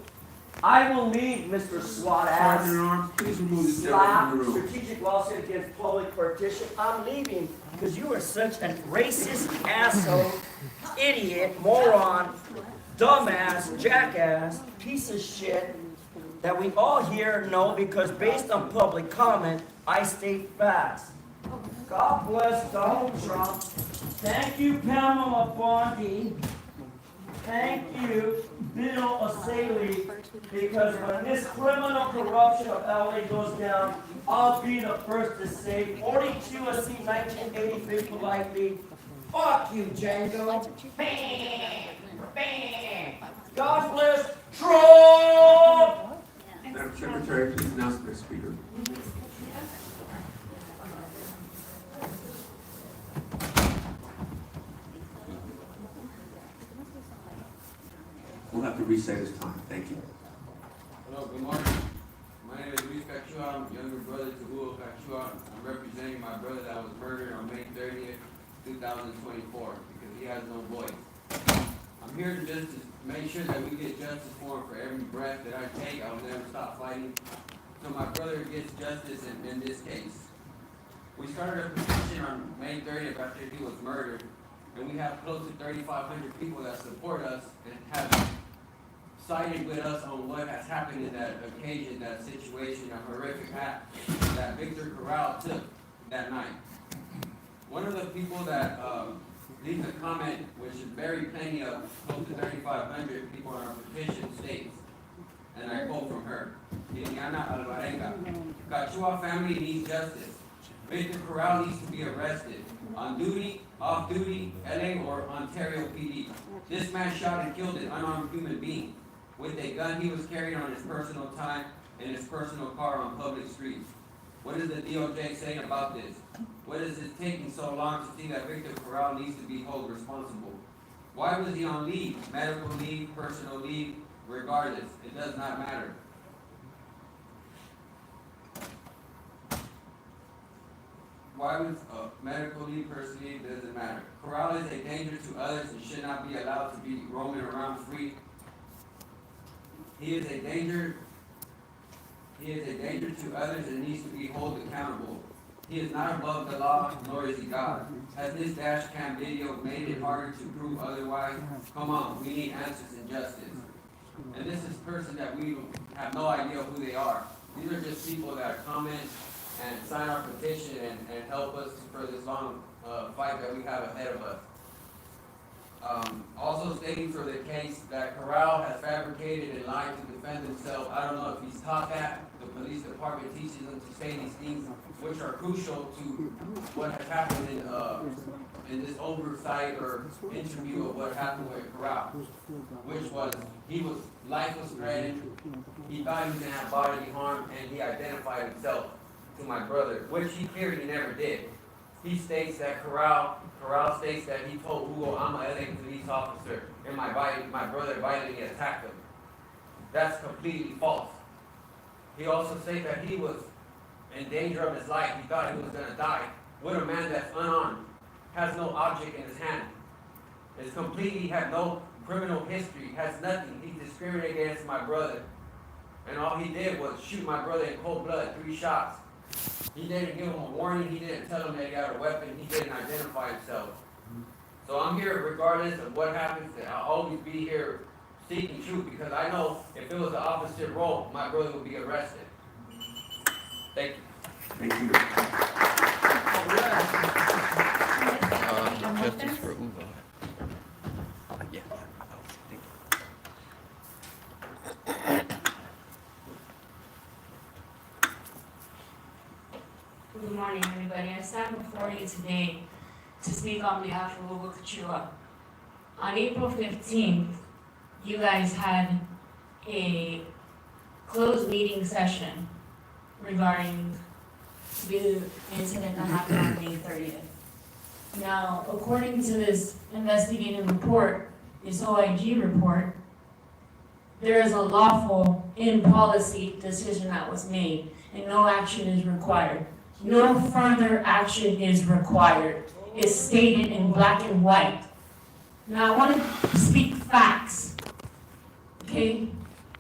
I will leave, Mr. SWAT ass. Sergeant Arms, please remove this gentleman Slap, from the room. strategic lawsuit against public partition. I'm leaving because you are such a racist asshole, idiot, moron, dumbass, jackass, piece of shit that we all here know because based on public comment, I state facts. God bless Donald Trump. Thank you, Pamela Bondi. Thank you, Bill O'Saley, because when this criminal corruption of LA goes down, I'll be the first to say 42 U.S.C. 1983 politely, Fuck you, Django. Bam! Bam! God bless Trump! Madam Secretary, please announce the next speaker. We'll have to reset his time. Thank you. Hello, good morning. My name is Luis Cachua. I'm younger brother to Hugo Cachua. I'm representing my brother that was murdered on May 30th, 2024, because he has no voice. I'm here to just to make sure that we get justice for him. For every breath that I take, I will never stop fighting. So my brother gets justice in this case. We started a petition on May 30th after he was murdered, and we have close to 3,500 people that support us and have sided with us on what has happened in that occasion, that situation, a horrific act that Victor Corral took that night. One of the people that leaves a comment, which is very plenty of close to 3,500 people on our petition, states, and I quote from her, Liliana Alvarenga, Cachua family needs justice. Victor Corral needs to be arrested. On duty, off duty, LA or Ontario PD. This man shot and killed an unarmed human being with a gun he was carrying on his personal time in his personal car on public streets. What is the DOJ saying about this? What is it taking so long to see that Victor Corral needs to be held responsible? Why was he on leave, medical leave, personal leave? Regardless, it does not matter. Why was medical leave, personal leave, doesn't matter. Corral is a danger to others and should not be allowed to be roaming around free. He is a danger to others and needs to be held accountable. He is not above the law, nor is he God. Has this dash cam video made it harder to prove otherwise? Come on, we need answers and justice. And this is a person that we have no idea who they are. These are just people that comment and sign our petition and help us for this long fight that we have ahead of us. Also stating for the case that Corral has fabricated and lied to defend himself. I don't know if he's taught that. The police department teaches them to say these things, which are crucial to what has happened in this oversight or interview of what happened with Corral, which was life was threatened. He thought he was gonna have bodily harm, and he identified himself to my brother, which he clearly never did. He states that Corral states that he told Hugo, I'm an LA police officer, and my brother violently attacked him. That's completely false. He also states that he was in danger of his life. He thought he was going to die. With a man that's unarmed, has no object in his hand, is completely, had no criminal history, has nothing. He discriminated against my brother. And all he did was shoot my brother in cold blood, 3 shots. He didn't give him a warning. He didn't tell him that he had a weapon. He didn't identify himself. So I'm here regardless of what happens. I'll always be here seeking truth because I know if it was the opposite role, my brother would be arrested. Thank you. Thank you. Justice for Ugo. Yeah. Good morning, everybody. I stand before you today to speak on behalf of Hugo Cachua. On April 15th, you guys had a closed meeting session regarding the incident that happened on May 30th. Now, according to this investigative report, this OIG report, there is a lawful in-policy decision that was made and no action is required. No further action is required. It's stated in black and white. Now I want to speak facts, okay?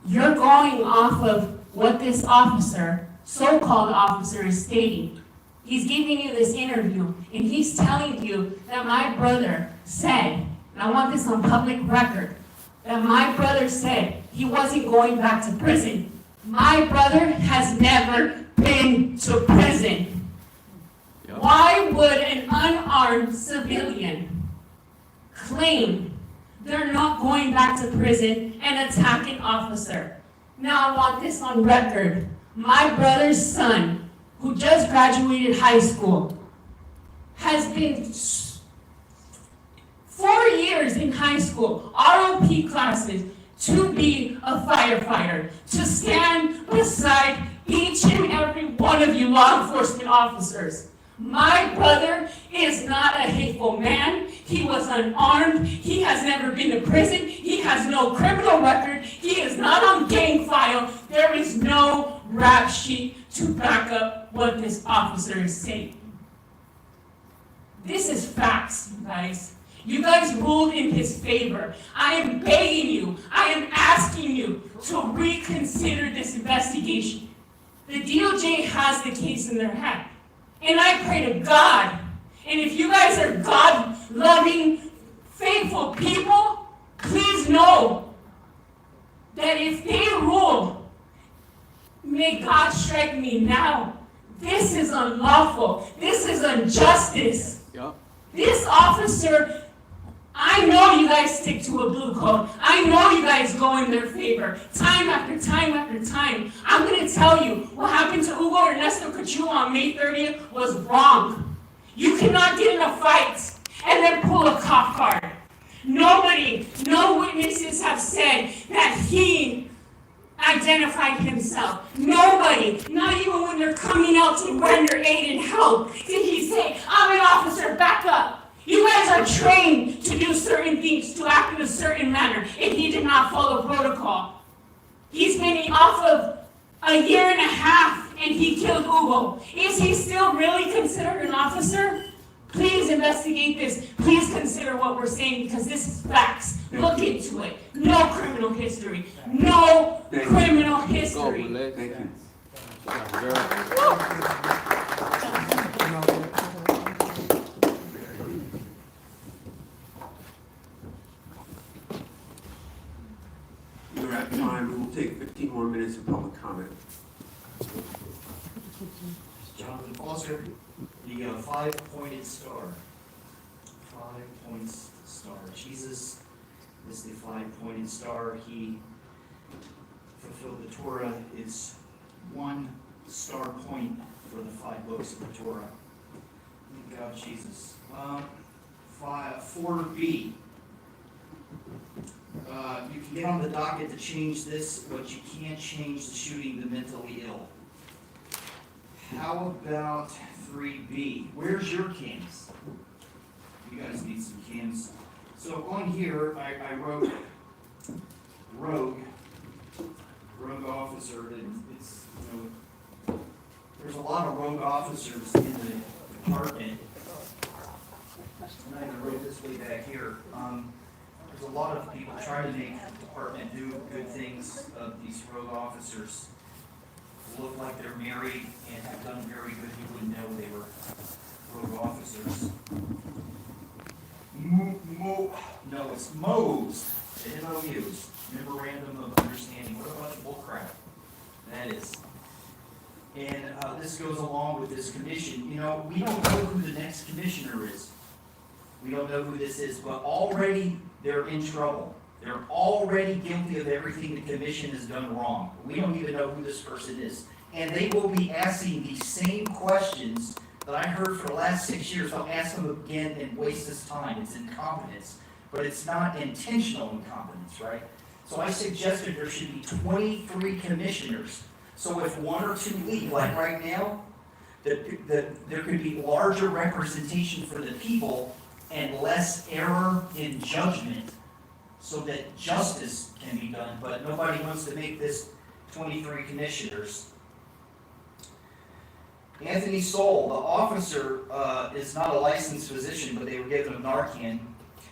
You're going off of what this officer, so-called officer, is stating. He's giving you this interview and he's telling you that my brother said, and I want this on public record, that my brother said he wasn't going back to prison. My brother has never been to prison. Why would an unarmed civilian claim they're not going back to prison and attack an officer? Now I want this on record. My brother's son, who just graduated high school, has been 4 years in high school, ROP classes, to be a firefighter, to stand beside each and every one of you law enforcement officers. My brother is not a hateful man. He was unarmed. He has never been to prison. He has no criminal record. He is not on gang file. There is no rap sheet to back up what this officer is saying. This is facts, you guys. You guys ruled in his favor. I am begging you, I am asking you to reconsider this investigation. The DOJ has the case in their hand. And I pray to God, and if you guys are God-loving, faithful people, please know that if they rule, may God strike me now. This is unlawful. This is injustice. Yep. This officer, I know you guys stick to a blue code. I know you guys go in their favor. Time after time after time. I'm going to tell you, what happened to Hugo Ernesto Cachua on May 30th was wrong. You cannot get in a fight and then pull a cop card. Nobody, no witnesses have said that he identified himself. Nobody, not even when they're coming out to render aid and help, did he say, I'm an officer, back up. You guys are trained to do certain things, to act in a certain manner, and he did not follow protocol. He's been off of a year and a half, and he killed Hugo. Is he still really considered an officer? Please investigate this. Please consider what we're saying, because this is facts. Look into it. No criminal history. No criminal history. Thank you. We're at time. We will take 15 more minutes of public comment. Jonathan Foster, the five-pointed star. 5 points star. Jesus is the five-pointed star. He fulfilled the Torah. It's 1 star point for the 5 books of the Torah. Thank God, Jesus. 4B. You can get on the docket to change this, but you can't change the shooting the mentally ill. How about 3B? Where's your cams? You guys need some cams. So on here, I wrote rogue officer, and it's, there's a lot of rogue officers in the department. And I even wrote this way back here. There's a lot of people trying to make the department do good things of these rogue officers. Look like they're married and have done very good. You wouldn't know they were rogue officers. No, it's MOUs, the MOUs, Memorandum of Understanding. What a bunch of bullcrap that is. And this goes along with this commission. We don't know who the next commissioner is. We don't know who this is, but already they're in trouble. They're already guilty of everything the commission has done wrong. We don't even know who this person is. And they will be asking these same questions that I heard for the last 6 years. I'll ask them again and waste this time. It's incompetence, but it's not intentional incompetence, right? So I suggested there should be 23 commissioners. So if 1 or 2 leave, like right now, there could be larger representation for the people and less error in judgment so that justice can be done. But nobody wants to make this 23 commissioners. Anthony Soul, the officer, is not a licensed physician, but they were given him Narcan.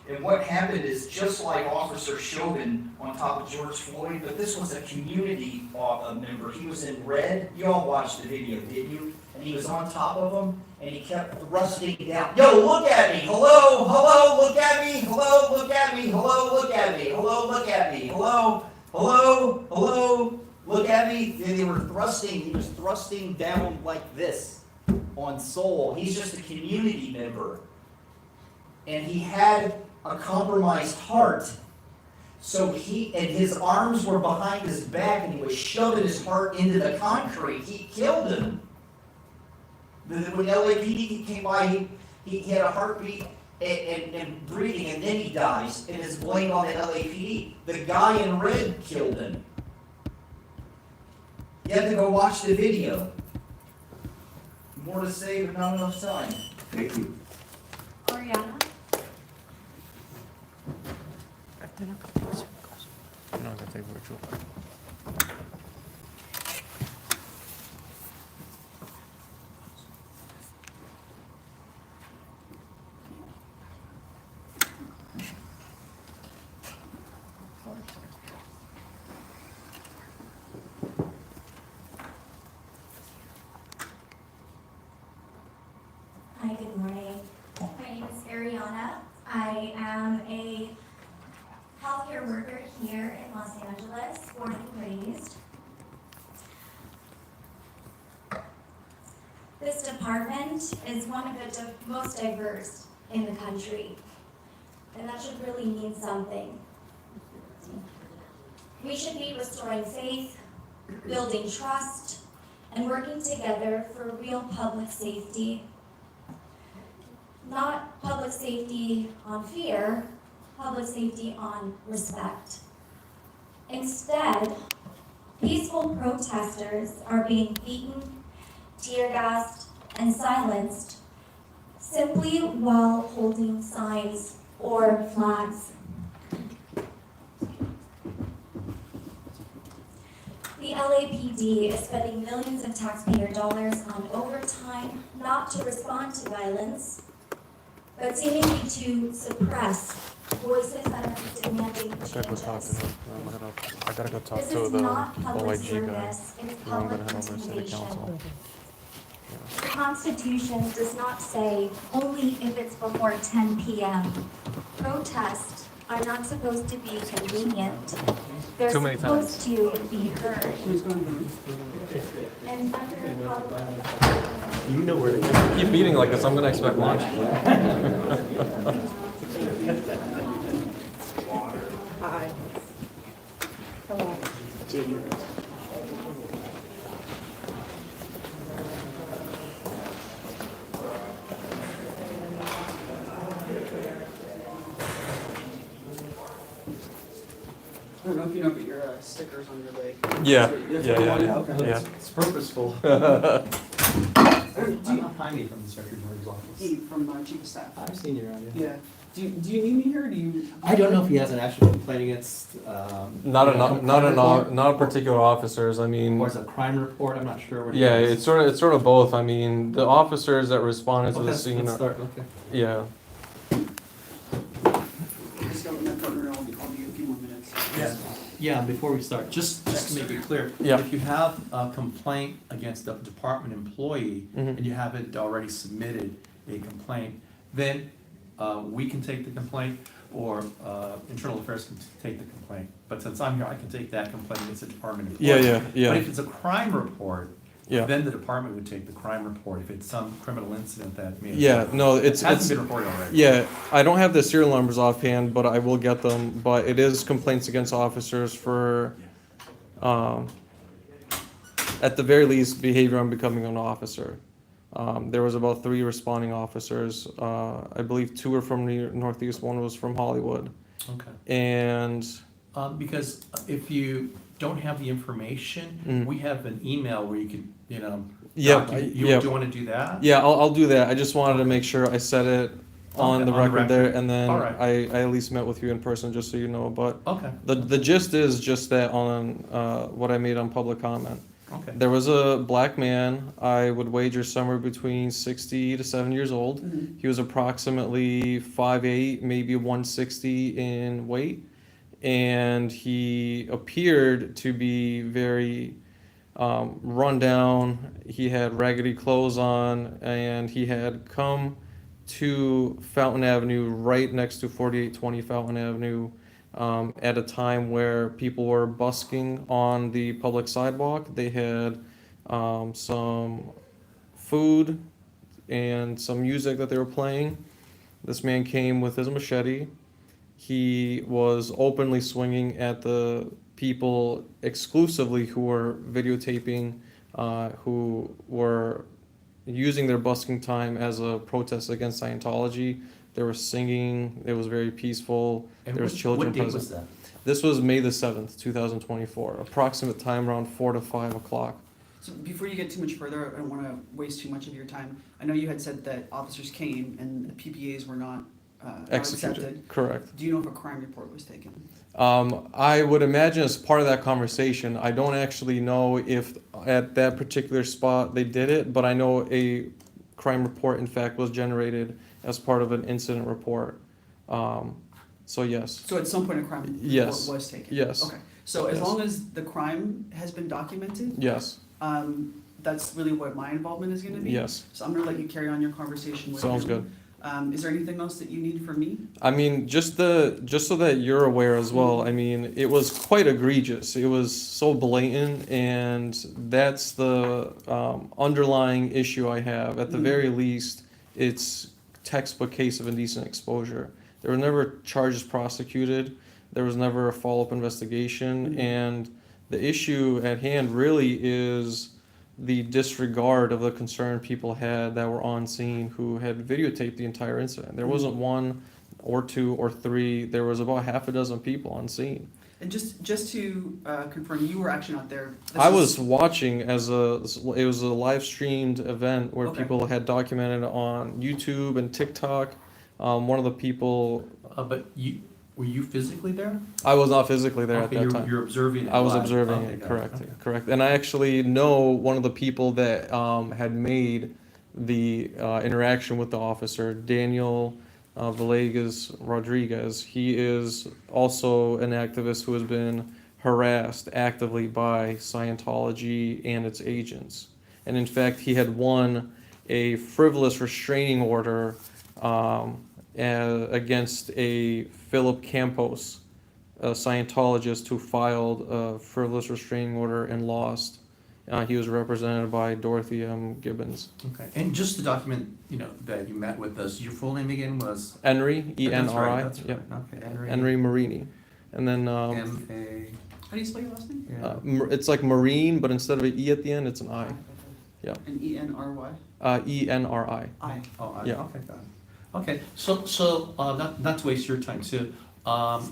And what happened is, just like Officer Chauvin on top of George Floyd, but this was a community member. He was in red. You all watched the video, didn't you? And he was on top of him, and he kept thrusting down. Yo, look at me. Hello, hello, look at me. Hello, look at me. Hello, look at me. Hello, look at me. Hello, hello, hello, look at me. And they were thrusting. He was thrusting down like this on Soul. He's just a community member. And he had a compromised heart. So his arms were behind his back, and he was shoving his heart into the concrete. He killed him. When LAPD came by, he had a heartbeat, and breathing, and then he dies, and it's blamed on the LAPD. The guy in red killed him. You have to go watch the video. More to say, but not enough time. Thank you. Oriana? I'm not gonna take virtual. Hi, good morning. My name is Ariana. I am a healthcare worker here in Los Angeles, born and raised. This department is one of the most diverse in the country, and that should really mean something. We should be restoring faith, building trust, and working together for real public safety. Not public safety on fear, public safety on respect. Instead, peaceful protesters are being beaten, tear gassed, and silenced simply while holding signs or flags. The LAPD is spending millions of taxpayer dollars on overtime not to respond to violence, but seemingly to suppress voices that are demanding I gotta go talk to changes. him. I gotta go talk This to is the not public OIG guy. service, it is And I'm public gonna head over to city council. intimidation. The Constitution does not say only if it's before 10 p.m. Protests are not supposed to be convenient. They're Too many supposed to be heard. And under public You know where to go. Keep eating like this, I'm gonna expect lunch. Hi. Hello. I don't know if you know, but your sticker's on your leg. Yeah, You have to yeah, put yeah, one yeah. out. Yeah. It's purposeful. I'm not Jaime from the Secretary's office. He from Chief of Staff. I've seen you around, Yeah. Do you need me here, or do you? I don't know if he has an actual complaint against, Not report, particular officers, I mean. or is it a crime report, I'm not sure what it Yeah, is. it's sort of both, I mean, the officers that responded to Okay, the scene. let's are- start, okay. Yeah, Just got my partner, I'll be in a few more minutes. Yeah, before we start, just to make it clear, Yeah. if you have a complaint against a department employee Mhm. and you haven't already submitted a complaint, then we can take the complaint, or Internal Affairs can take the complaint. But since I'm here, I can take that complaint against the department employee. Yeah. But if it's a crime report, Yeah. then the department would take the crime report, if it's some criminal incident that may have. yeah, no, it's. Hasn't been reported already. Yeah, I don't have the serial numbers offhand, but I will get them, but it is complaints against officers for, at the very least, behavior on becoming an officer. There was about 3 responding officers, I believe 2 are from the Northeast, 1 was from Hollywood. Okay. And, Because if you don't have the information, we have an email where you can, Yeah, document. yeah. Do you want to do that? yeah, I'll do that, I just wanted to make sure I said it on Okay, the record there, and then All right. I at least met with you in person, just so you know, but Okay. the gist is just that on, what I made on public comment. Okay. There was a black man, I would wager somewhere between 60 to 70 years old. He was approximately 5'8", maybe 160 in weight. And he appeared to be very run down. He had raggedy clothes on, and he had come to Fountain Avenue right next to 4820 Fountain Avenue at a time where people were busking on the public sidewalk. They had some food and some music that they were playing. This man came with his machete. He was openly swinging at the people exclusively who were videotaping, who were using their busking time as a protest against Scientology. They were singing. It was very peaceful. And There was children what date present. was that? This was May the 7th, 2024. Approximate time around 4 to 5 o'clock. So before you get too much further, I don't want to waste too much of your time. I know you had said that officers came and the PPAs were not Executed. accepted. Correct. Do you know if a crime report was taken? I would imagine as part of that conversation, I don't actually know if at that particular spot they did it, but I know a crime report in fact was generated as part of an incident report. So yes. So at some point a crime Yes. report was taken? Yes. Okay, so as Yes. long as the crime has been documented? Yes. That's really what my involvement is gonna be? Yes. So I'm gonna let you carry on your conversation with him. Sounds good. Is there anything else that you need from me? I mean, just so that you're aware as well, I mean, it was quite egregious. It was so blatant, and that's the underlying issue I have. At the very least, it's textbook case of indecent exposure. There were never charges prosecuted. There was never a follow-up investigation, and the issue at hand really is the disregard of the concern people had that were on scene who had videotaped the entire incident. There wasn't one or two or three, there was about half a dozen people on scene. And just to confirm, you were actually not there. I was watching it was a live streamed event where Okay. people had documented on YouTube and TikTok. One of the people, But were you physically there? I was not physically there at Okay, that you're- time. you're observing it I was live. observing Okay, it, got it. correct, Okay. correct. And I actually know one of the people that had made the interaction with the officer, Daniel Villegas Rodriguez. He is also an activist who has been harassed actively by Scientology and its agents. And in fact, he had won a frivolous restraining order against a Philip Campos, a Scientologist who filed a frivolous restraining order and lost. He was represented by Dorothy M. Gibbons. Okay, and just to document, that you met with us, your full name again was? Enri, E-N-R-I. That's right, Yep. okay, Enri. Enri Marini. And then M-A. How do you spell your last name? it's like Marine, but instead of an E at the end, it's an I. Yeah. An E-N-R-Y? E-N-R-I. I. Oh, I, Yeah. okay, got it. Okay, so, not to waste your time too,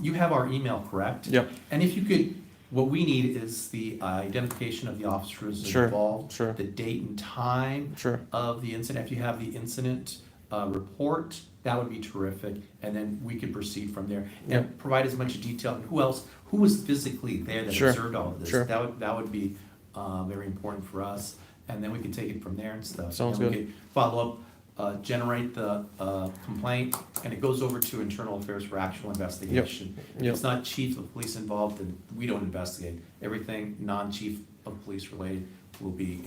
you have our email, correct? Yep. And if you could, what we need is the identification of the officers Sure, involved. sure. The date and time. Sure. Of the incident, if you have the incident, report, that would be terrific, and then we could proceed from there. Yep. And provide as much detail, and who was physically there that Sure, observed all of this? sure. That would be, very important for us, and then we can take it from there and stuff. Sounds And we good. could follow up, generate the complaint, and it goes over to internal affairs for actual investigation. If Yep. it's not chief of police involved, then we don't investigate. Everything non-chief of police related will be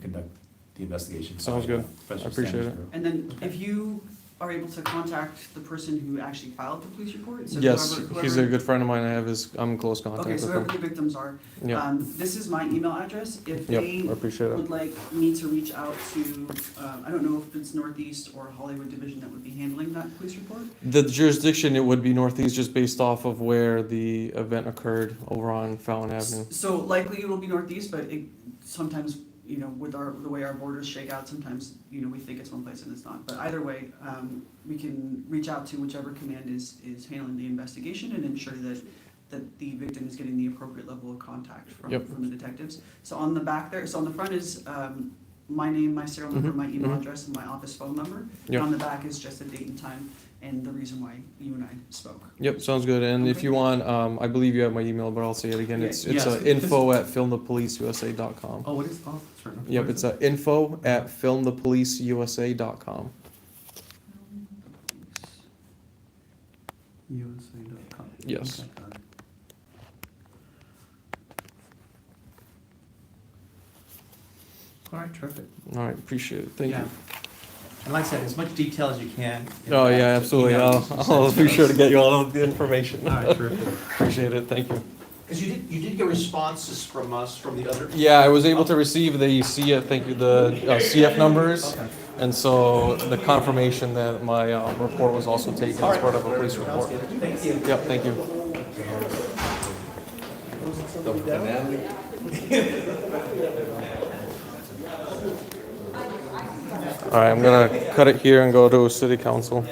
conduct the investigation. Sounds by, good. Professor I appreciate Sanders it. Group. And then if you are able to contact the person who actually filed the police report? So Yes, whoever- he's a good friend of mine. I'm in close contact Okay, with so him. whoever the victims are, Yeah. this is my email address. If Yep, they I appreciate it. would like me to reach out to, I don't know if it's Northeast or Hollywood Division that would be handling that police report. The jurisdiction, it would be Northeast just based off of where the event occurred over on Fountain Avenue. So likely it'll be Northeast, but it, sometimes, with the way our borders shake out, sometimes, we think it's one place and it's not. But either way, we can reach out to whichever command is handling the investigation and ensure that the victim is getting the appropriate level of contact from the detectives. So on the back there, so on the front is my name, my serial number, my email address, and my office phone number. Yep. And on the back is just the date and time and the reason why you and I spoke. Yep, sounds good. And if you want, I believe you have my email, but I'll say it again. Yeah. It's Yes. info@filmthepoliceusa.com. Oh, what is, sorry. Yep, it's info@filmthepoliceusa.com. USA.com. Yes. Okay, got it. All right, terrific. All right, appreciate it. Thank Yeah. you. And like I said, as much detail as you can. Oh, yeah, absolutely. I'll be sure to get you all of the information. All right, terrific. Appreciate it. Thank you. Because you did get responses from us, from the other. Yeah, I was able to receive the CF numbers, Okay. and so the confirmation that my report was also taken as part of a police report. Thank you. Yep, thank you. All right, I'm gonna cut it here and go to city council.